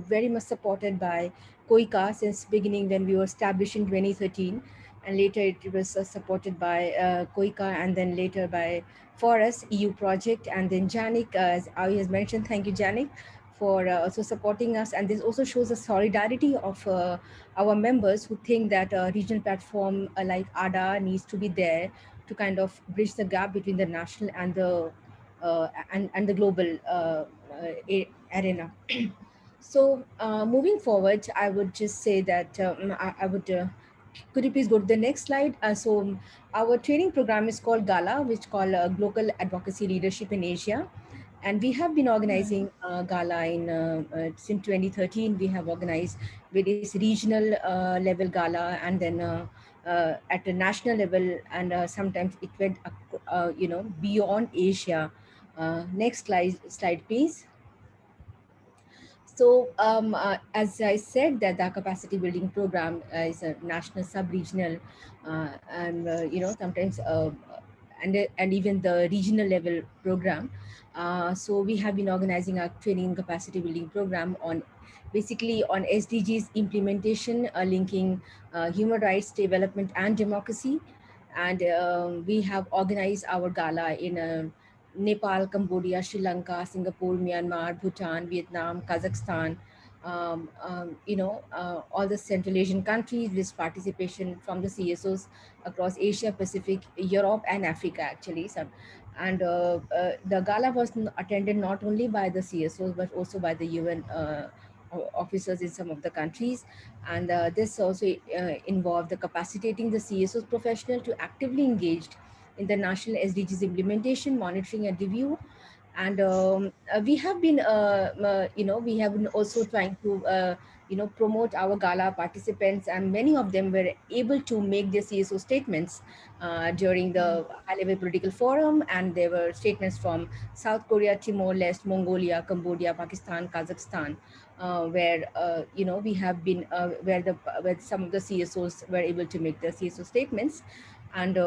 very much supported by KOICA since beginning, when we were established in 2013. And later it was supported by KOICA, and then later by FORUS EU project, and then JANIC, as Awi has mentioned. Thank you, JANIC, for also supporting us. And this also shows the solidarity of our members who think that a regional platform like ADA needs to be there to kind of bridge the gap between the national and the global arena. So moving forward, I would just say that could you please go to the next slide? So our training program is called GALA, which is called Global Advocacy Leadership in Asia. And we have been organizing GALA since 2013. We have organized various regional level GALA, and then at the national level, and sometimes it went beyond Asia. Next slide, please. So as I said, that the capacity building program is a national, sub-regional, and sometimes and even the regional level program. So we have been organizing our training and capacity building program on basically on SDGs implementation, linking human rights, development, and democracy. And we have organized our gala in Nepal, Cambodia, Sri Lanka, Singapore, Myanmar, Bhutan, Vietnam, Kazakhstan, all the Central Asian countries with participation from the CSOs across Asia, Pacific, Europe, and Africa, actually. And the gala was attended not only by the CSOs, but also by the UN officers in some of the countries. And this also involved the capacitating the CSOs professional to actively engaged in the national SDGs implementation, monitoring, and review. And we have been, we have been also trying to, promote our gala participants, and many of them were able to make their CSO statements during the high-level political forum. And there were statements from South Korea, Timor-Leste, Mongolia, Cambodia, Pakistan, Kazakhstan, where we have been where some of the CSOs were able to make their CSO statements, and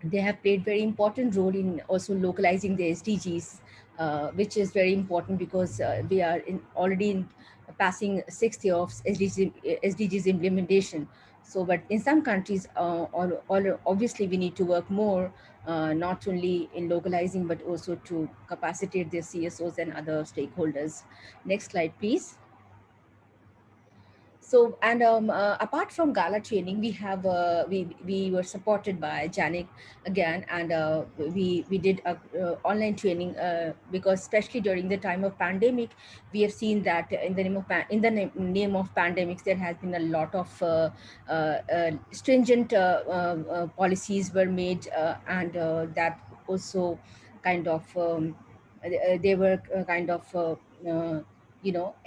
they have played very important role in also localizing the SDGs, which is very important because we are already passing 6th year of SDGs implementation. So, but in some countries, obviously we need to work more, not only in localizing, but also to capacitate their CSOs and other stakeholders. Next slide, please. So, and apart from gala training, we have we were supported by JANIC again, and we did online training because especially during the time of pandemic, we have seen that in the name of pandemics, there has been a lot of stringent policies were made, and that also kind of they were kind of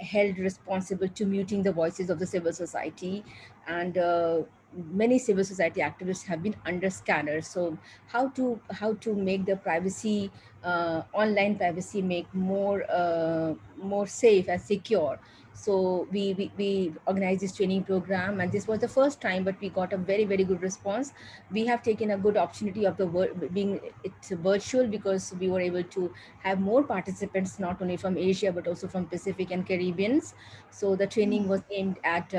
held responsible to muting the voices of the civil society, and many civil society activists have been under scanners. So how to make the privacy, online privacy, make more safe and secure. So we organized this training program, and this was the first time, but we got a very, very good response. We have taken a good opportunity of the being it's virtual, because we were able to have more participants, not only from Asia, but also from Pacific and Caribbeans. So the training was aimed at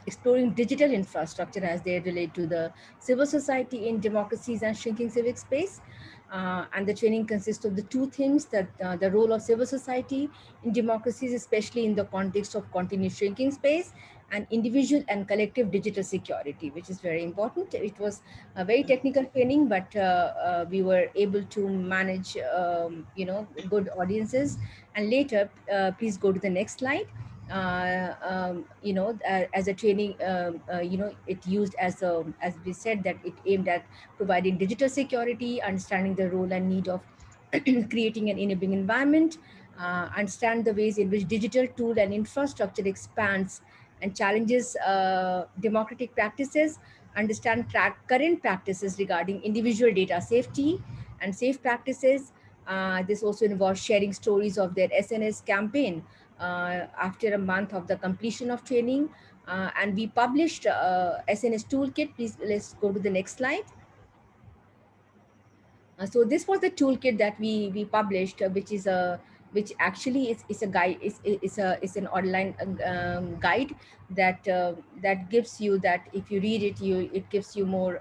exploring digital infrastructure as they relate to the civil society in democracies and shrinking civic space. And the training consists of the two themes, that the role of civil society in democracies, especially in the context of continuous shrinking space, and individual and collective digital security, which is very important. It was a very technical training, but we were able to manage, good audiences. And later, please go to the next slide. As a training, it used as we said, that it aimed at providing digital security, understanding the role and need of creating an enabling environment, understand the ways in which digital tool and infrastructure expands and challenges democratic practices, understand current practices regarding individual data safety and safe practices. This also involves sharing stories of their SNS campaign after a month of the completion of training. And we published SNS toolkit. Please, let's go to the next slide. So this was the toolkit that we published, which actually is a guide, is an online guide that gives you, that if you read it, it gives you more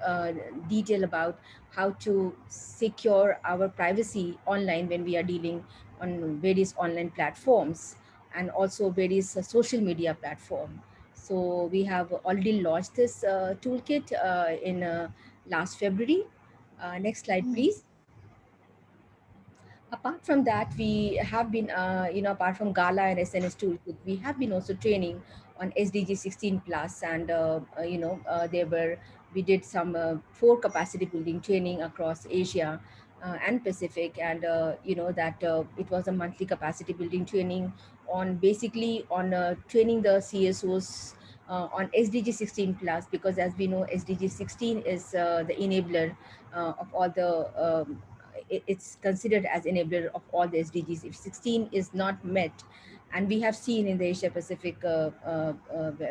detail about how to secure our privacy online when we are dealing on various online platforms, and also various social media platform. So we have already launched this toolkit in last February. Next slide, please. Apart from that, we have been, apart from Gala and SNS toolkit, we have been also training on SDG 16 plus, and we did some 4 capacity building training across Asia and Pacific, and it was a monthly capacity building training on basically on training the CSOs on SDG 16 plus, because as we know, SDG 16 is the enabler of all the it's considered as enabler of all the SDGs. If 16 is not met, and we have seen in the Asia Pacific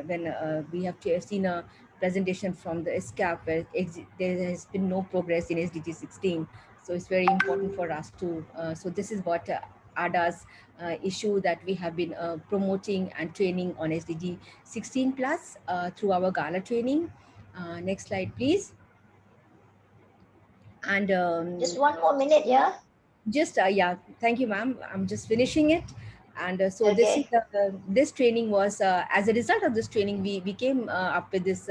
when we have seen a presentation from the UNESCAP where there has been no progress in SDG 16. So it's very important for us to, so this is what ADA's issue that we have been promoting and training on SDG 16 plus through our Gala training. Next slide, please. And just one more minute, yeah. Just yeah, thank you, ma'am. I'm just finishing it. And so okay. this training was as a result of this training, we came up with this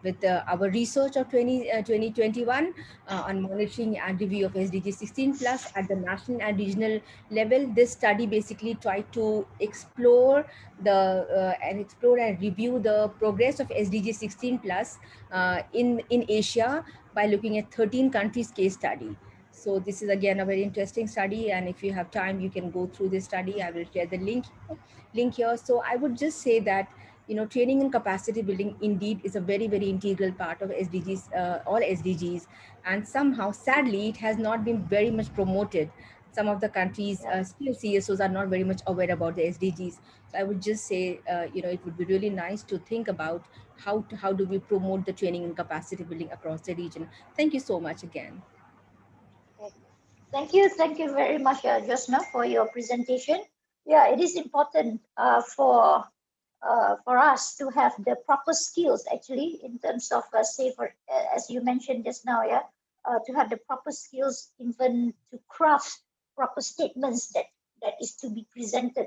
with our research of 2021 on monitoring and review of SDG 16 plus at the national and regional level. This study basically tried to explore and review the progress of SDG 16 plus in Asia by looking at 13 countries case study. So this is again a very interesting study, and if you have time, you can go through this study. I will share the link here. So I would just say that, training and capacity building indeed is a very, very integral part of SDGs, all SDGs, and somehow, sadly, it has not been very much promoted. Some of the countries, still CSOs are not very much aware about the SDGs. So I would just say, it would be really nice to think about how do we promote the training and capacity building across the region. Thank you so much again. Thank you very much, Josna, for your presentation. Yeah, it is important for us to have the proper skills, actually, in terms of as you mentioned just now, to have the proper skills, even to craft proper statements that is to be presented,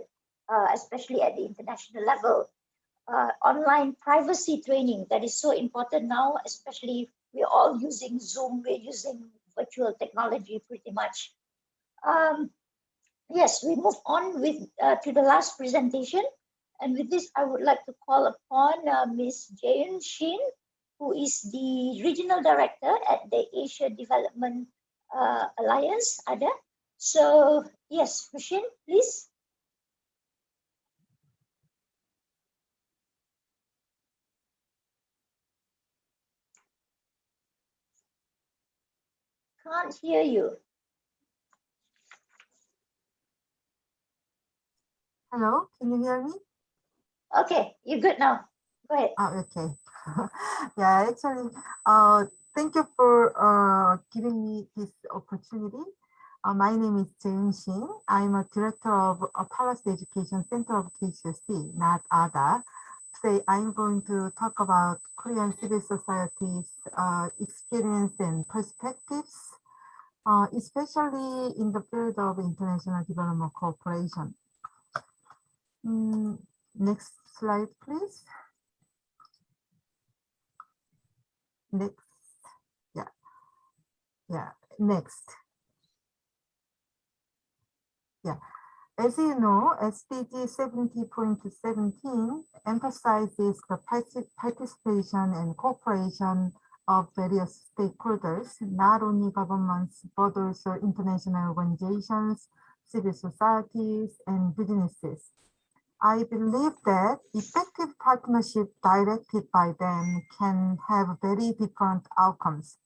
especially at the international level. online privacy training that is so important now, especially we're all using Zoom, we're using virtual technology pretty much. Yes, we move on with to the last presentation. And with this, I would like to call upon Ms. Jayon Shin, who is the Regional Director at the Asia Development Alliance, ADA. So yes, Ms. Shin, please. Can't hear you. Hello, can you hear me? Okay, you're good now. Go ahead. Okay. Yeah, actually, thank you for giving me this opportunity. My name is Jayon Shin. I'm a director of Policy Education Center of KCOC, not ADA. Today, I'm going to talk about Korean civil society's experience and perspectives, especially in the field of international development cooperation. Next slide, please. Next, next. Yeah, as you know, SDG 17.17 emphasizes the participation and cooperation of various stakeholders, not only governments, but also international organizations, civil societies, and businesses. I believe that effective partnership directed by them can have very different outcomes.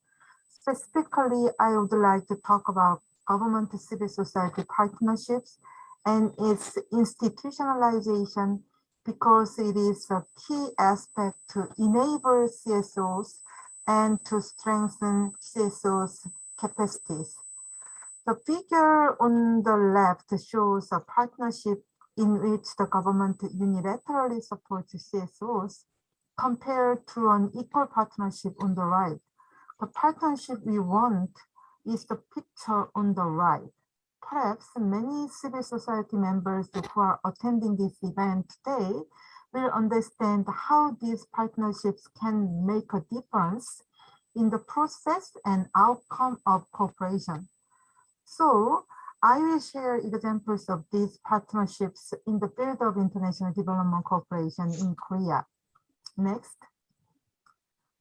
Specifically, I would like to talk about government to civil society partnerships and its institutionalization, because it is a key aspect to enable CSOs and to strengthen CSOs' capacities. The figure on the left shows a partnership in which the government unilaterally supports CSOs compared to an equal partnership on the right. The partnership we want is the picture on the right. Perhaps many civil society members who are attending this event today will understand how these partnerships can make a difference in the process and outcome of cooperation. So I will share examples of these partnerships in the field of international development cooperation in Korea. Next.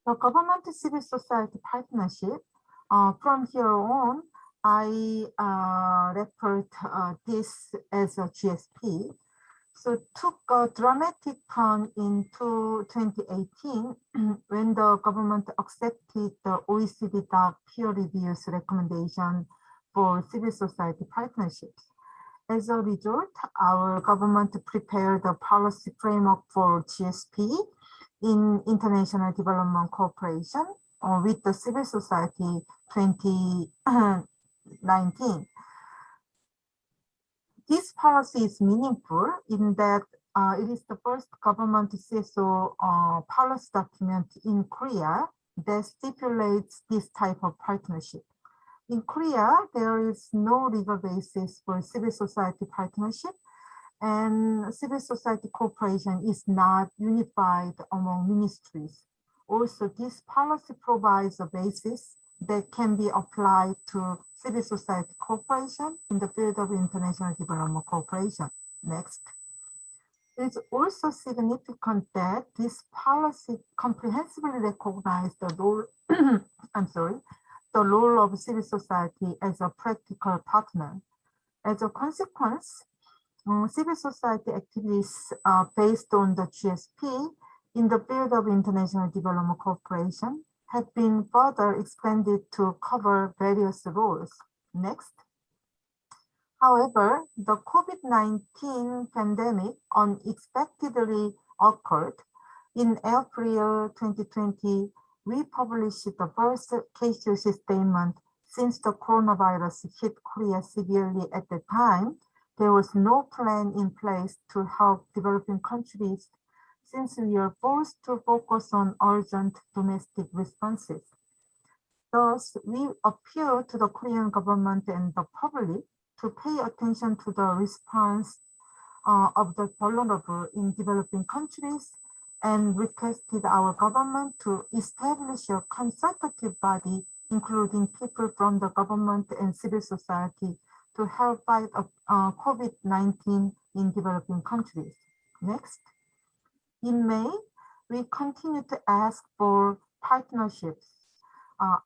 The government civil society partnership, from here on, I refer to this as a GSP. So took a dramatic turn in 2018 when the government accepted the OECD peer review's recommendation for civil society partnerships. As a result, our government prepared a policy framework for GSP in international development cooperation with the civil society 2019. This policy is meaningful in that it is the first government CSO policy document in Korea that stipulates this type of partnership. In Korea, there is no legal basis for civil society partnership, and civil society cooperation is not unified among ministries. Also, this policy provides a basis that can be applied to civil society cooperation in the field of international development cooperation. Next. It's also significant that this policy comprehensively recognized the role, the role of civil society as a practical partner. As a consequence, civil society activities based on the GSP in the field of international development cooperation have been further expanded to cover various roles. Next. However, the COVID-19 pandemic unexpectedly occurred. In April 2020, we published the first KCOC statement since the coronavirus hit Korea severely at the time. There was no plan in place to help developing countries since we are forced to focus on urgent domestic responses. Thus, we appeal to the Korean government and the public to pay attention to the response of the vulnerable in developing countries and requested our government to establish a consultative body, including people from the government and civil society, to help fight COVID-19 in developing countries. Next. In May, we continue to ask for partnerships.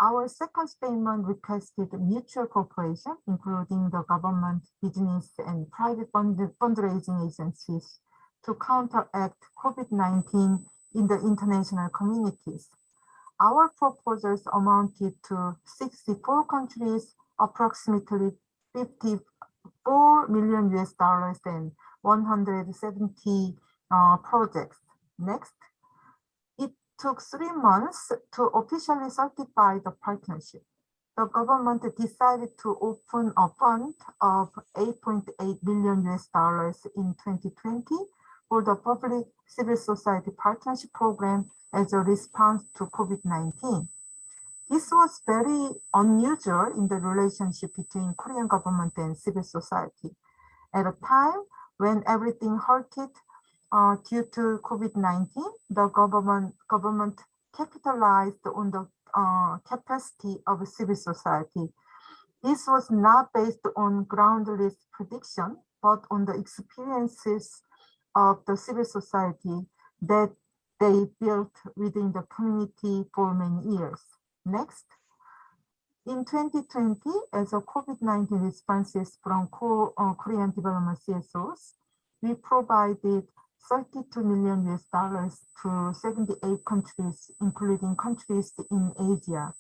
Our second statement requested mutual cooperation, including the government, business, and private fundraising agencies to counteract COVID-19 in the international communities. Our proposals amounted to 64 countries, approximately $54 million and 170 projects. Next. It took 3 months to officially certify the partnership. The government decided to open a fund of $8.8 billion in 2020 for the public civil society partnership program as a response to COVID-19. This was very unusual in the relationship between Korean government and civil society. At a time when everything halted due to COVID-19, the government capitalized on the capacity of civil society. This was not based on groundless prediction, but on the experiences of the civil society that they built within the community for many years. Next. In 2020, as a COVID-19 responses from Korean development CSOs, we provided $32 million to 78 countries, including countries in Asia.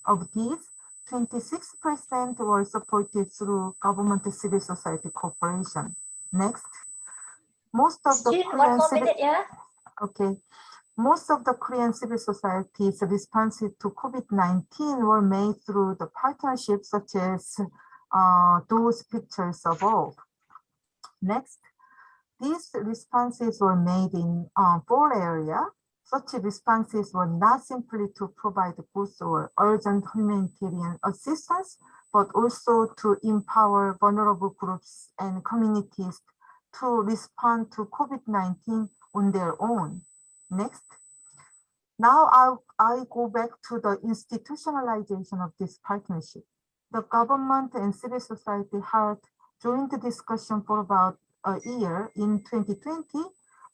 Of these, 26% were supported through government civil society cooperation. Next. Most of the Korean Most of the Korean civil society's responses to COVID-19 were made through the partnerships such as those pictures above. Next. These responses were made in 4 areas. Such responses were not simply to provide goods or urgent humanitarian assistance, but also to empower vulnerable groups and communities to respond to COVID-19 on their own. Next. Now I go back to the institutionalization of this partnership. The government and civil society had joint discussion for about a year in 2020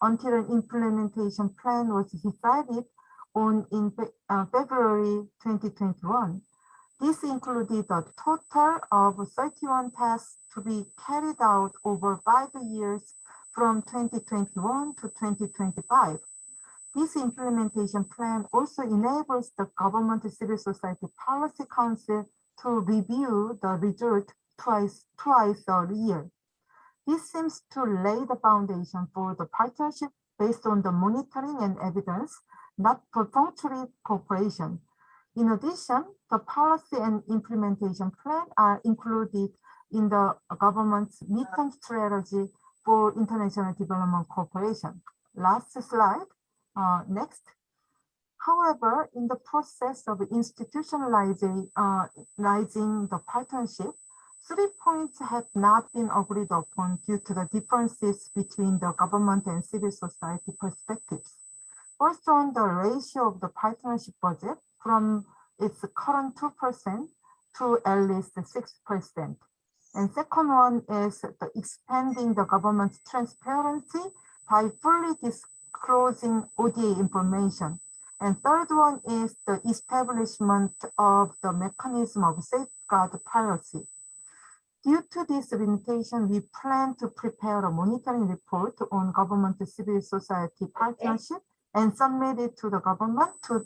until an implementation plan was decided on in February 2021. This included a total of 31 tasks to be carried out over 5 years from 2021 to 2025. This implementation plan also enables the government civil society policy council to review the result twice a year. This seems to lay the foundation for the partnership based on the monitoring and evidence, not perfunctory cooperation. In addition, the policy and implementation plan are included in the government's midterm strategy for international development cooperation. Last slide. Next. However, in the process of institutionalizing the partnership, 3 points have not been agreed upon due to the differences between the government and civil society perspectives. First, on the ratio of the partnership budget from its current 2% to at least 6%. And second one is the expanding the government's transparency by fully disclosing ODA information. And third one is the establishment of the mechanism of safeguard piracy. Due to this limitation, we plan to prepare a monitoring report on government civil society partnership and submit it to the government to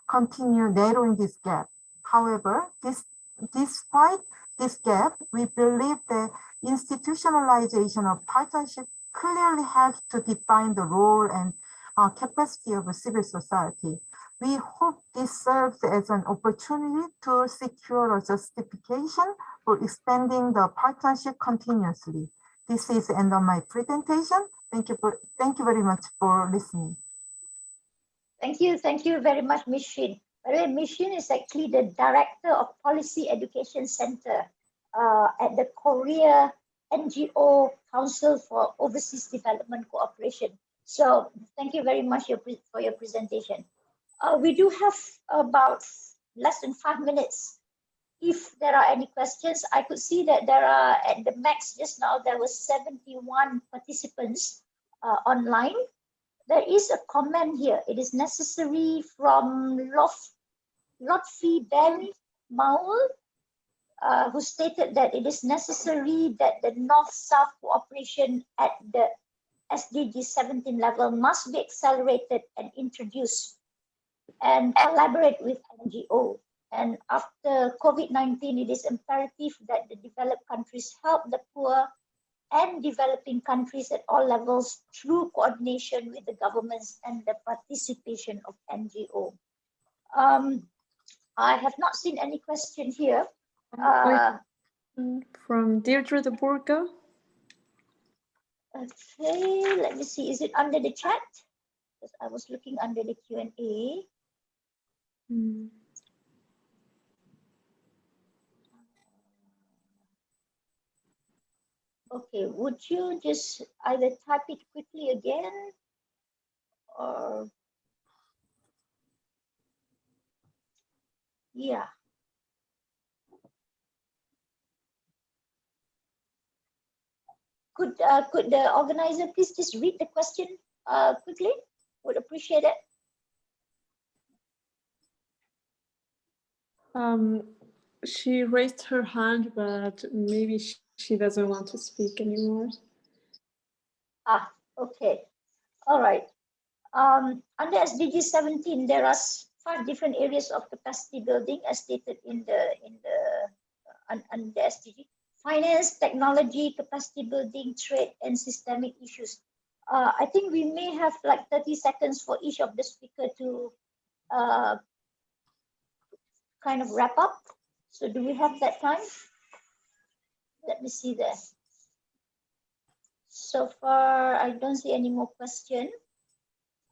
continue narrowing this gap. However, despite this gap, we believe the institutionalization of partnership clearly helps to define the role and capacity of a civil society. We hope this serves as an opportunity to secure a justification for expanding the partnership continuously. This is the end of my presentation. Thank you very much for listening. Thank you very much, Ms. Shin. By the way, Ms. Shin is actually the Director of Policy Education Center at the Korea NGO Council for Overseas Development Cooperation. So thank you very much for your presentation. We do have about less than 5 minutes. If there are any questions, I could see that there are at the max just now, there was 71 participants online. There is a comment here. It is necessary from Lotfi Ben Maul, who stated that it is necessary that the North-South cooperation at the SDG17 level must be accelerated and introduced and collaborate with NGO. And after COVID-19, it is imperative that the developed countries help the poor and developing countries at all levels through coordination with the governments and the participation of NGO. I have not seen any question here. From Deirdre de Burga. Okay, let me see. Is it under the chat? Because I was looking under the Q&A. Okay, would you just either type it quickly again or yeah. Could the organizer please just read the question quickly? Would appreciate it. She raised her hand, but maybe she doesn't want to speak anymore. Ah, okay. All right. Under SDG17, there are 5 different areas of capacity building as stated in the under SDG. Finance, technology, capacity building, trade, and systemic issues. I think we may have like 30 seconds for each of the speaker to kind of wrap up. So do we have that time? Let me see there. So far, I don't see any more questions.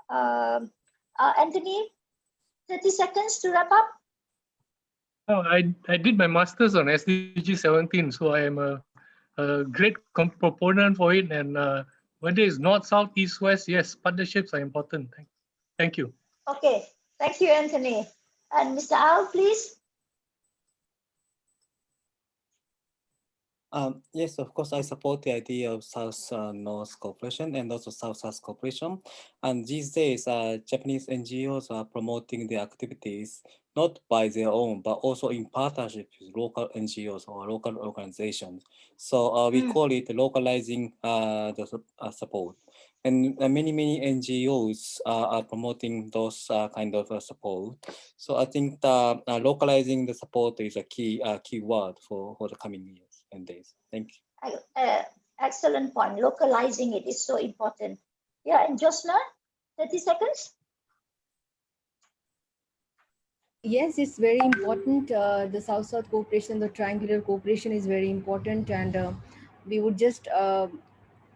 Anthony, 30 seconds to wrap up. Oh, I did my master's on SDG 17, so I am a great proponent for it. And whether it's north, south, east, west, yes, partnerships are important. Thank you. Okay, thank you, Anthony. And Mr. Al, please. Yes, of course, I support the idea of South-North cooperation and also South-South cooperation. And these days, Japanese NGOs are promoting their activities not by their own, but also in partnership with local NGOs or local organizations. So we call it localizing the support. And many NGOs are promoting those kind of support. So I think localizing the support is a key word for the coming years and days. Thank you. Excellent point. Localizing it is so important. Yeah, and Josna, 30 seconds. Yes, it's very important. The South-South cooperation, the triangular cooperation is very important, and we would just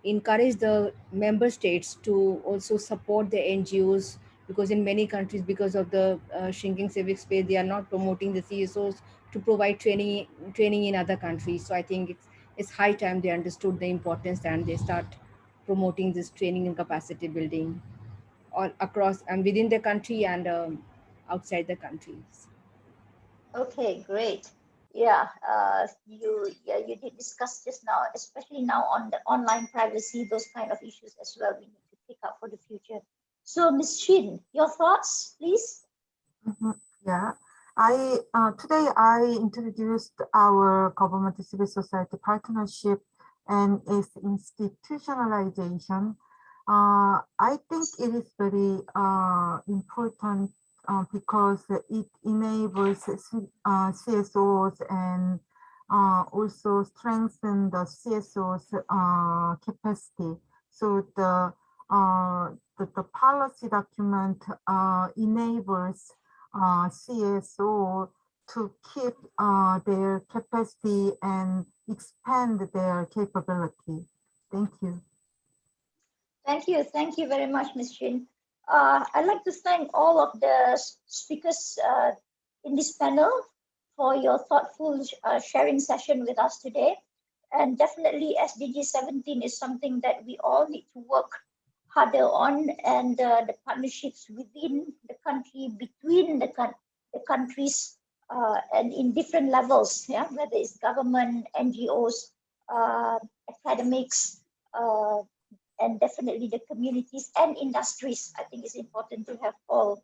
encourage the member states to also support the NGOs, because in many countries, because of the shrinking civic space, they are not promoting the CSOs to provide training in other countries. So I think it's high time they understood the importance and they start promoting this training and capacity building all across and within the country and outside the countries. Okay, great. Yeah, you did discuss just now, especially now on the online privacy, those kind of issues as well. We need to pick up for the future. So, Ms. Shin, your thoughts, please. Yeah, today I introduced our government civil society partnership and its institutionalization. I think it is very important because it enables CSOs and also strengthen the CSOs capacity. So the policy document enables CSO to keep their capacity and expand their capability. Thank you. Thank you very much, Ms. Shin. I'd like to thank all of the speakers in this panel for your thoughtful sharing session with us today. And definitely SDG 17 is something that we all need to work harder on, and the partnerships within the country, between the countries, and in different levels, yeah, whether it's government, NGOs, academics, and definitely the communities and industries. I think it's important to have all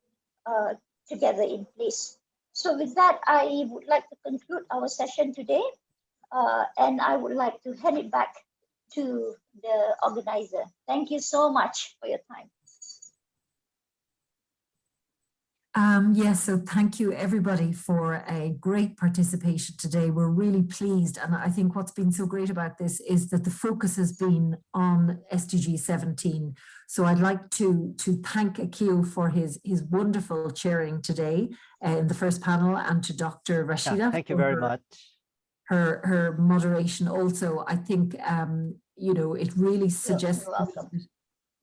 together in place. So with that, I would like to conclude our session today, and I would like to hand it back to the organizer. Thank you so much for your time. Yes, so thank you everybody for a great participation today. We're really pleased, and I think what's been so great about this is that the focus has been on SDG 17. So I'd like to thank Akio for his wonderful chairing today in the first panel, and to Dr. Rashida. Yeah, thank you very much. Her moderation also. I think, you know, it really suggests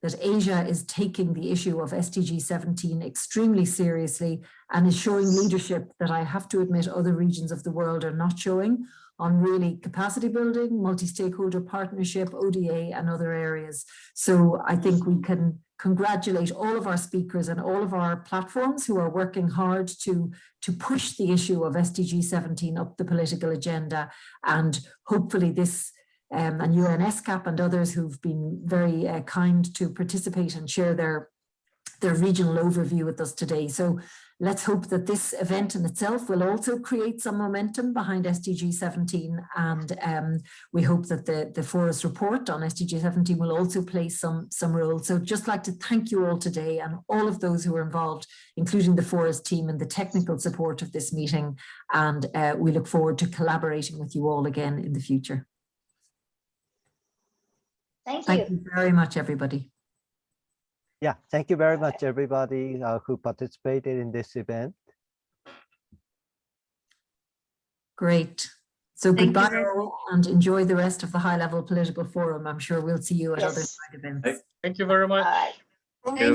that Asia is taking the issue of SDG 17 extremely seriously and is showing leadership that I have to admit other regions of the world are not showing on really capacity building, multi-stakeholder partnership, ODA, and other areas. So I think we can congratulate all of our speakers and all of our platforms who are working hard to push the issue of SDG 17 up the political agenda, and hopefully this and UNESCAP and others who've been very kind to participate and share their regional overview with us today. So let's hope that this event in itself will also create some momentum behind SDG 17, and we hope that the FORUS report on SDG 17 will also play some role. So just like to thank you all today, and all of those who are involved, including the FORUS team and the technical support of this meeting, and we look forward to collaborating with you all again in the future. Thank you very much, everybody. Yeah, thank you very much, everybody who participated in this event. Great. So goodbye all, and enjoy the rest of the high-level political forum. I'm sure we'll see you at other side events. Thank you very much. Thank you.